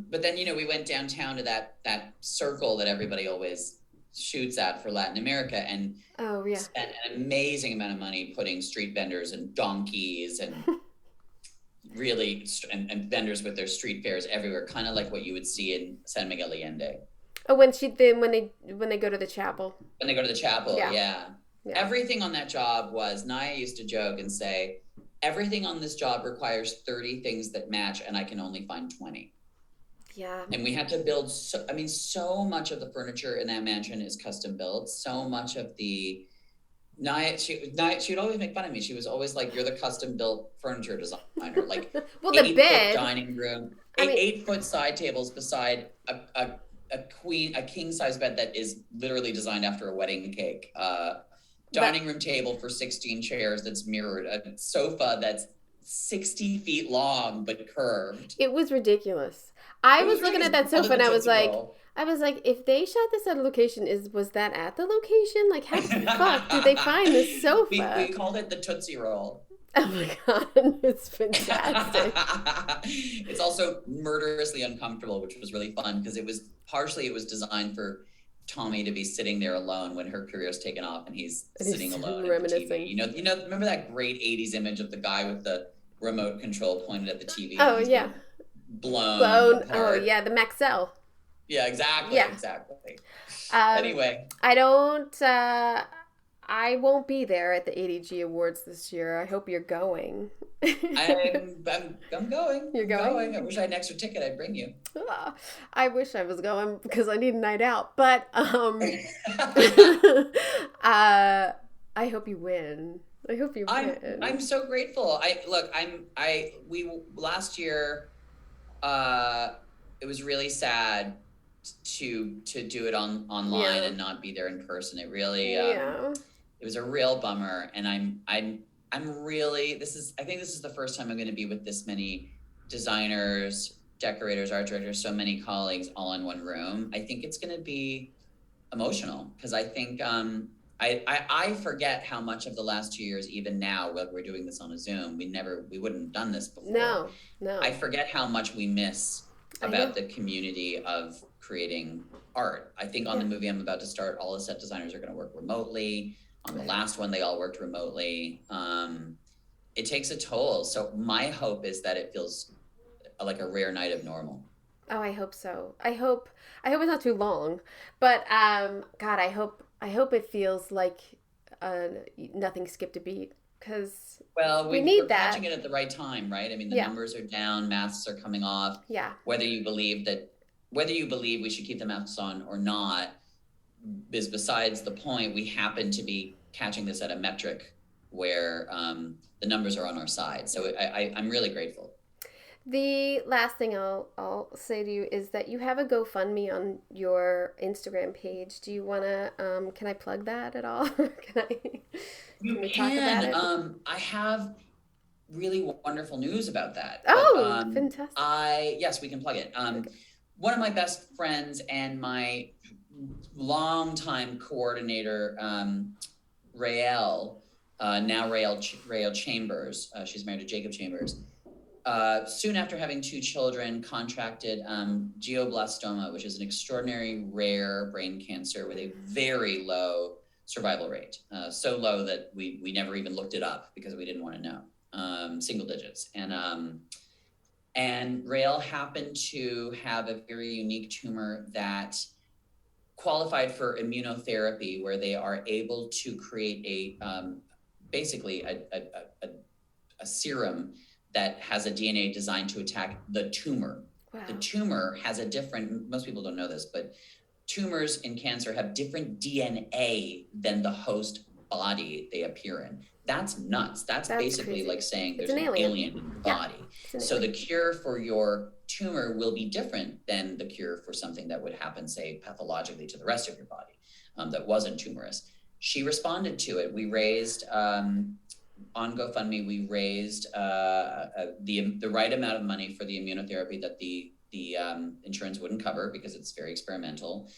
But then, we went downtown to that circle that everybody always shoots at for Latin America, and spent an amazing amount of money putting street vendors and donkeys and really and vendors with their street fairs everywhere, kind of like what you would see in San Miguel Allende. Oh, when they go to the chapel. When they go to the chapel, yeah. Everything on that job was, Naya used to joke and say, everything on this job requires 30 things that match, and I can only find 20. Yeah. And we had to build, so much of the furniture in that mansion is custom built. So much of the, she'd always make fun of me. She was always like, you're the custom built furniture designer. Like, well, the bed. Dining room, 8-foot side tables beside a king size bed that is literally designed after a wedding cake. Dining room table for 16 chairs that's mirrored. A sofa that's 60 feet long but curved. It was ridiculous. I was looking at that sofa and I was like, if they shot this at a location, was that at the location? Like, how the fuck did they find this sofa? We called it the Tootsie Roll. Oh my God, it's fantastic. It's also murderously uncomfortable, which was really fun because it was designed for Tommy to be sitting there alone when her career's taken off and he's sitting alone reminiscing. At the TV. Remember that great 80s image of the guy with the remote control pointed at the TV? Oh, yeah. Blown. Apart. Oh, yeah, the Maxell. Yeah, exactly. Yeah. Exactly. Anyway. I won't be there at the ADG Awards this year. I hope you're going. I'm going. You're going? I wish I had an extra ticket. I'd bring you. I wish I was going because I need a night out. But I hope you win. I hope you win. I'm so grateful. Last year, it was really sad to do it online and not be there in person. It really it was a real bummer, and I'm really I think this is the first time I'm going to be with this many designers, decorators, art directors, so many colleagues all in one room. I think it's going to be emotional because I think I forget how much of the last 2 years, even now, while we're doing this on a Zoom, we wouldn't have done this before. No. I forget how much we miss about the community of creating art. I think on the movie I'm about to start, all the set designers are going to work remotely. On the last one, they all worked remotely. It takes a toll. So my hope is that it feels like a rare night of normal. Oh, I hope so. I hope it's not too long, but God, I hope it feels like nothing skipped a beat because we need that. We're catching it at the right time, right? I mean, the numbers are down, masks are coming off. Yeah. Whether you believe we should keep the masks on or not is besides the point. We happen to be catching this at a metric where the numbers are on our side. So I'm really grateful. The last thing I'll say to you is that you have a GoFundMe on your Instagram page. Do you want to, can I plug that at all? Can we talk about it? I have really wonderful news about that. Oh, fantastic. Yes, we can plug it. Okay. One of my best friends and my longtime coordinator, Rael, now Rael Chambers, she's married to Jacob Chambers, soon after having 2 children, contracted glioblastoma, which is an extraordinary rare brain cancer with a very low survival rate, so low that we never even looked it up because we didn't want to know, single digits. And Rael happened to have a very unique tumor that qualified for immunotherapy, where they are able to create basically a serum that has a DNA designed to attack the tumor. Wow. The tumor has most people don't know this, but tumors in cancer have different DNA than the host body they appear in. That's nuts. That's basically crazy. Like saying there's an alien in your body. So the cure for your tumor will be different than the cure for something that would happen, say, pathologically to the rest of your body, that wasn't tumorous. She responded to it. We raised, on GoFundMe, we raised the right amount of money for the immunotherapy that the insurance wouldn't cover because it's very experimental.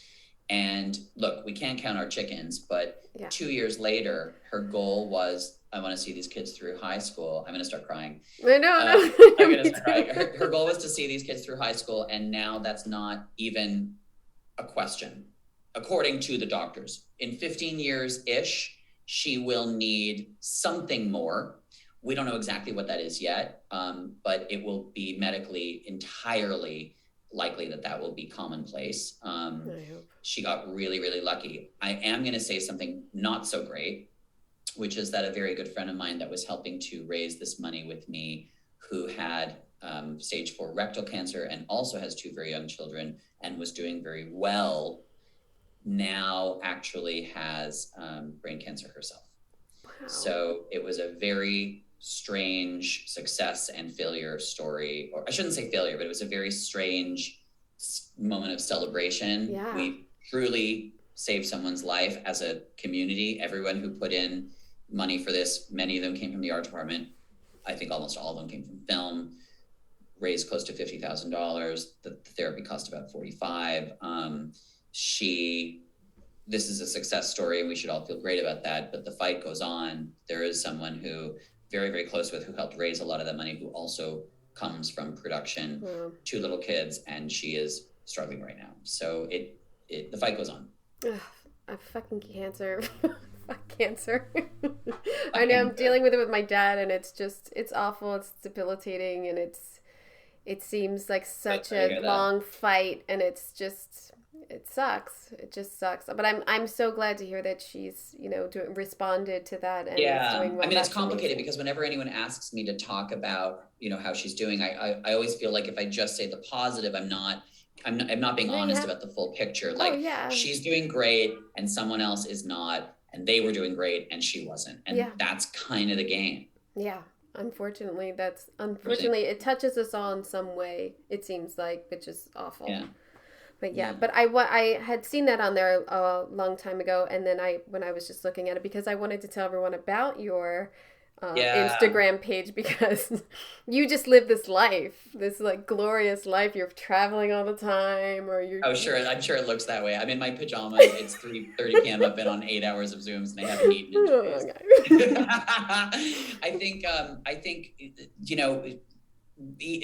And look, we can't count our chickens, but 2 years later, her goal was, I want to see these kids through high school. I'm going to start crying. I know. I'm going to start crying. Her goal was to see these kids through high school, and now that's not even a question, according to the doctors. In 15 years-ish, she will need something more. We don't know exactly what that is yet, but it will be medically entirely likely that will be commonplace. She got really, really lucky. I am going to say something not so great, which is that a very good friend of mine that was helping to raise this money with me, who had stage 4 rectal cancer and also has 2 very young children and was doing very well, now actually has brain cancer herself. Wow. So it was a very strange success and failure story, or I shouldn't say failure, but it was a very strange moment of celebration. Yeah. We truly saved someone's life as a community. Everyone who put in money for this, many of them came from the art department. I think almost all of them came from film, raised close to $50,000. The therapy cost about $45,000. This is a success story and we should all feel great about that, but the fight goes on. There is someone who very, very close with, who helped raise a lot of that money, who also comes from production, 2 little kids, and she is struggling right now. So the fight goes on. Ugh, fucking cancer. Fuck cancer. I know, I'm dealing with it with my dad, and it's awful, it's debilitating, and it seems like such a long fight, and it sucks. It just sucks. But I'm so glad to hear that she's, responded to that and is doing well. I mean, it's complicated because whenever anyone asks me to talk about, how she's doing, I always feel like if I just say the positive, I'm not being honest about the full picture. Like, she's doing great and someone else is not, and they were doing great and she wasn't. And that's kind of the game. Yeah. Unfortunately, it touches us all in some way, it seems like, which is awful. Yeah. But but I had seen that on there a long time ago, and then when I was just looking at it, because I wanted to tell everyone about your Instagram page, because you just live this life, this like glorious life. You're traveling all the time, or you're... Oh, sure. I'm sure it looks that way. I'm in my pajamas. It's 3:30 p.m. I've been on 8 hours of Zooms and I haven't eaten in 2 days. I think, I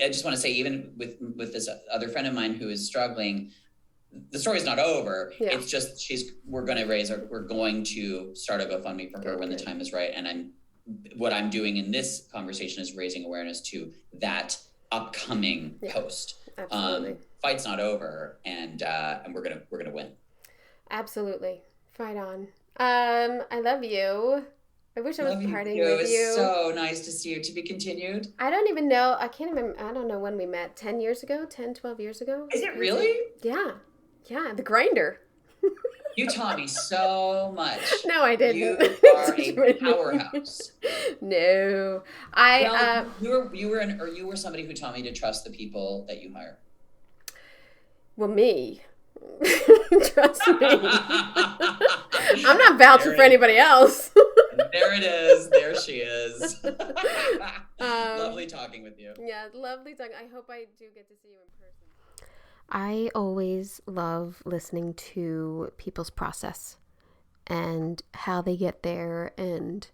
just want to say, even with this other friend of mine who is struggling, the story's not over. Yeah. It's just we're going to start a GoFundMe for her when the time is right. And what I'm doing in this conversation is raising awareness to that upcoming post. Absolutely. Fight's not over, and we're gonna win. Absolutely. Fight on. I love you. I wish I was partying with you. It was so nice to see you. To be continued. I don't even know. I can't remember. I don't know when we met. 10 years ago? 10, 12 years ago? Is it really? Yeah. Yeah. The grinder. You taught me so much. No, I didn't. You are a powerhouse. No, you were somebody who taught me to trust the people that you hire. Well, me. Trust me. I'm not vouching for anybody else. There it is. There she is. Lovely talking with you. Yeah, lovely talking. I hope I do get to see you in person. I always love listening to people's process and how they get there and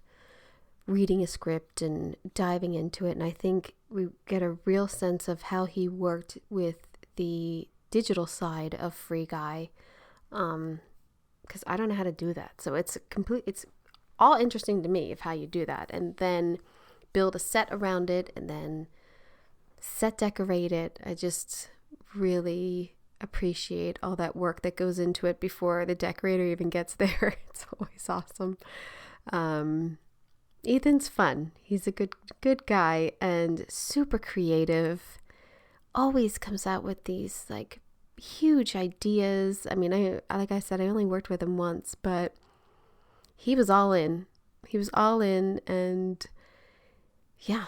reading a script and diving into it. And I think we get a real sense of how he worked with the digital side of Free Guy, because I don't know how to do that. So it's all interesting to me of how you do that, and then build a set around it, and then set decorate it. I just really appreciate all that work that goes into it before the decorator even gets there. It's always awesome. Ethan's fun. He's a good guy and super creative. Always comes out with these like huge ideas. I mean, like I said, I only worked with him once, but he was all in. And yeah,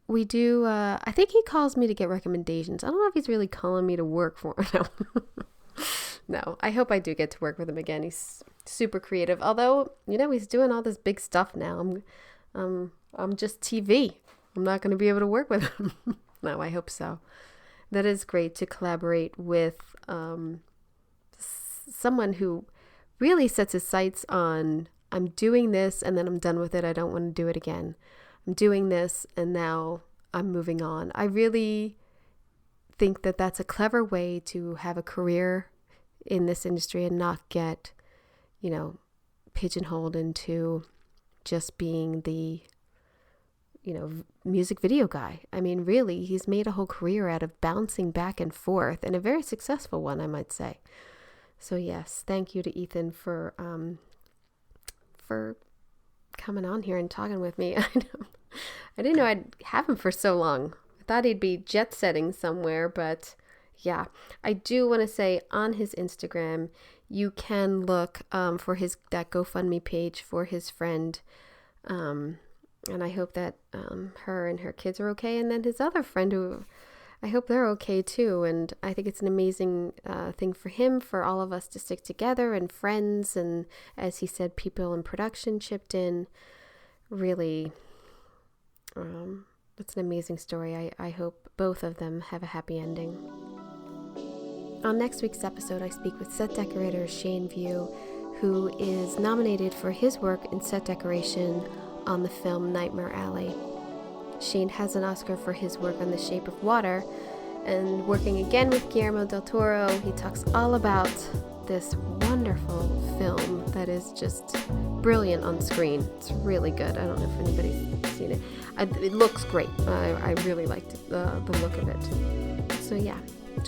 we do. I think he calls me to get recommendations. I don't know if he's really calling me to work for him. No, I hope I do get to work with him again. He's super creative. Although, he's doing all this big stuff now. I'm just TV. I'm not going to be able to work with him. No, I hope so. That is great to collaborate with someone who really sets his sights on, I'm doing this and then I'm done with it. I don't want to do it again. I'm doing this and now I'm moving on. I really think that that's a clever way to have a career in this industry and not get, pigeonholed into just being the music video guy. I mean, really, he's made a whole career out of bouncing back and forth, and a very successful one, I might say. So yes, thank you to Ethan for coming on here and talking with me. I didn't know I'd have him for so long. I thought he'd be jet setting somewhere, but yeah, I do want to say on his Instagram, you can look for that GoFundMe page for his friend. And I hope that her and her kids are okay. And then his other friend, who I hope they're okay too. And I think it's an amazing thing for him, for all of us to stick together, and friends. And as he said, people in production chipped in. Really, it's an amazing story. I hope both of them have a happy ending. On next week's episode, I speak with set decorator Shane View, who is nominated for his work in set decoration on the film Nightmare Alley. Shane has an Oscar for his work on The Shape of Water, and working again with Guillermo del Toro, he talks all about this wonderful film that is just brilliant on screen. It's really good. I don't know if anybody's seen it. It looks great. I really liked the look of it. So yeah,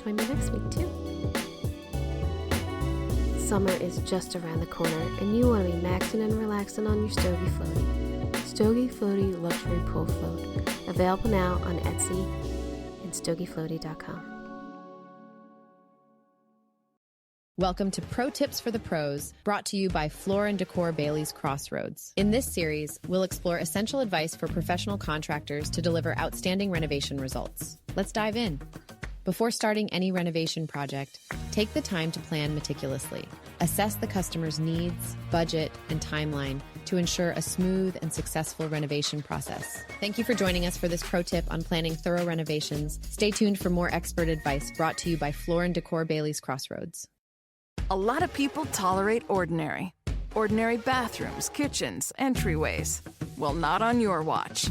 join me next week too. Summer is just around the corner, and you want to be maxing and relaxing on your Stogie Floaty. Stogie Floaty Luxury Pool Float. Available now on Etsy and stogiefloaty.com. Welcome to Pro Tips for the Pros, brought to you by Floor & Decor Bailey's Crossroads. In this series, we'll explore essential advice for professional contractors to deliver outstanding renovation results. Let's dive in. Before starting any renovation project, take the time to plan meticulously. Assess the customer's needs, budget, and timeline to ensure a smooth and successful renovation process. Thank you for joining us for this pro tip on planning thorough renovations. Stay tuned for more expert advice brought to you by Floor & Decor Bailey's Crossroads. A lot of people tolerate ordinary. Ordinary bathrooms, kitchens, entryways. Well, not on your watch.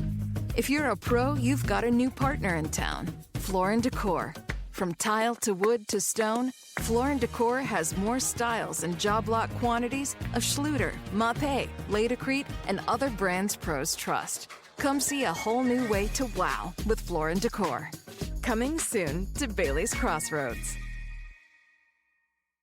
If you're a pro, you've got a new partner in town. Floor & Decor. From tile to wood to stone, Floor & Decor has more styles and job lot quantities of Schluter, Mapei, Laticrete, and other brands pros trust. Come see a whole new way to wow with Floor & Decor. Coming soon to Bailey's Crossroads.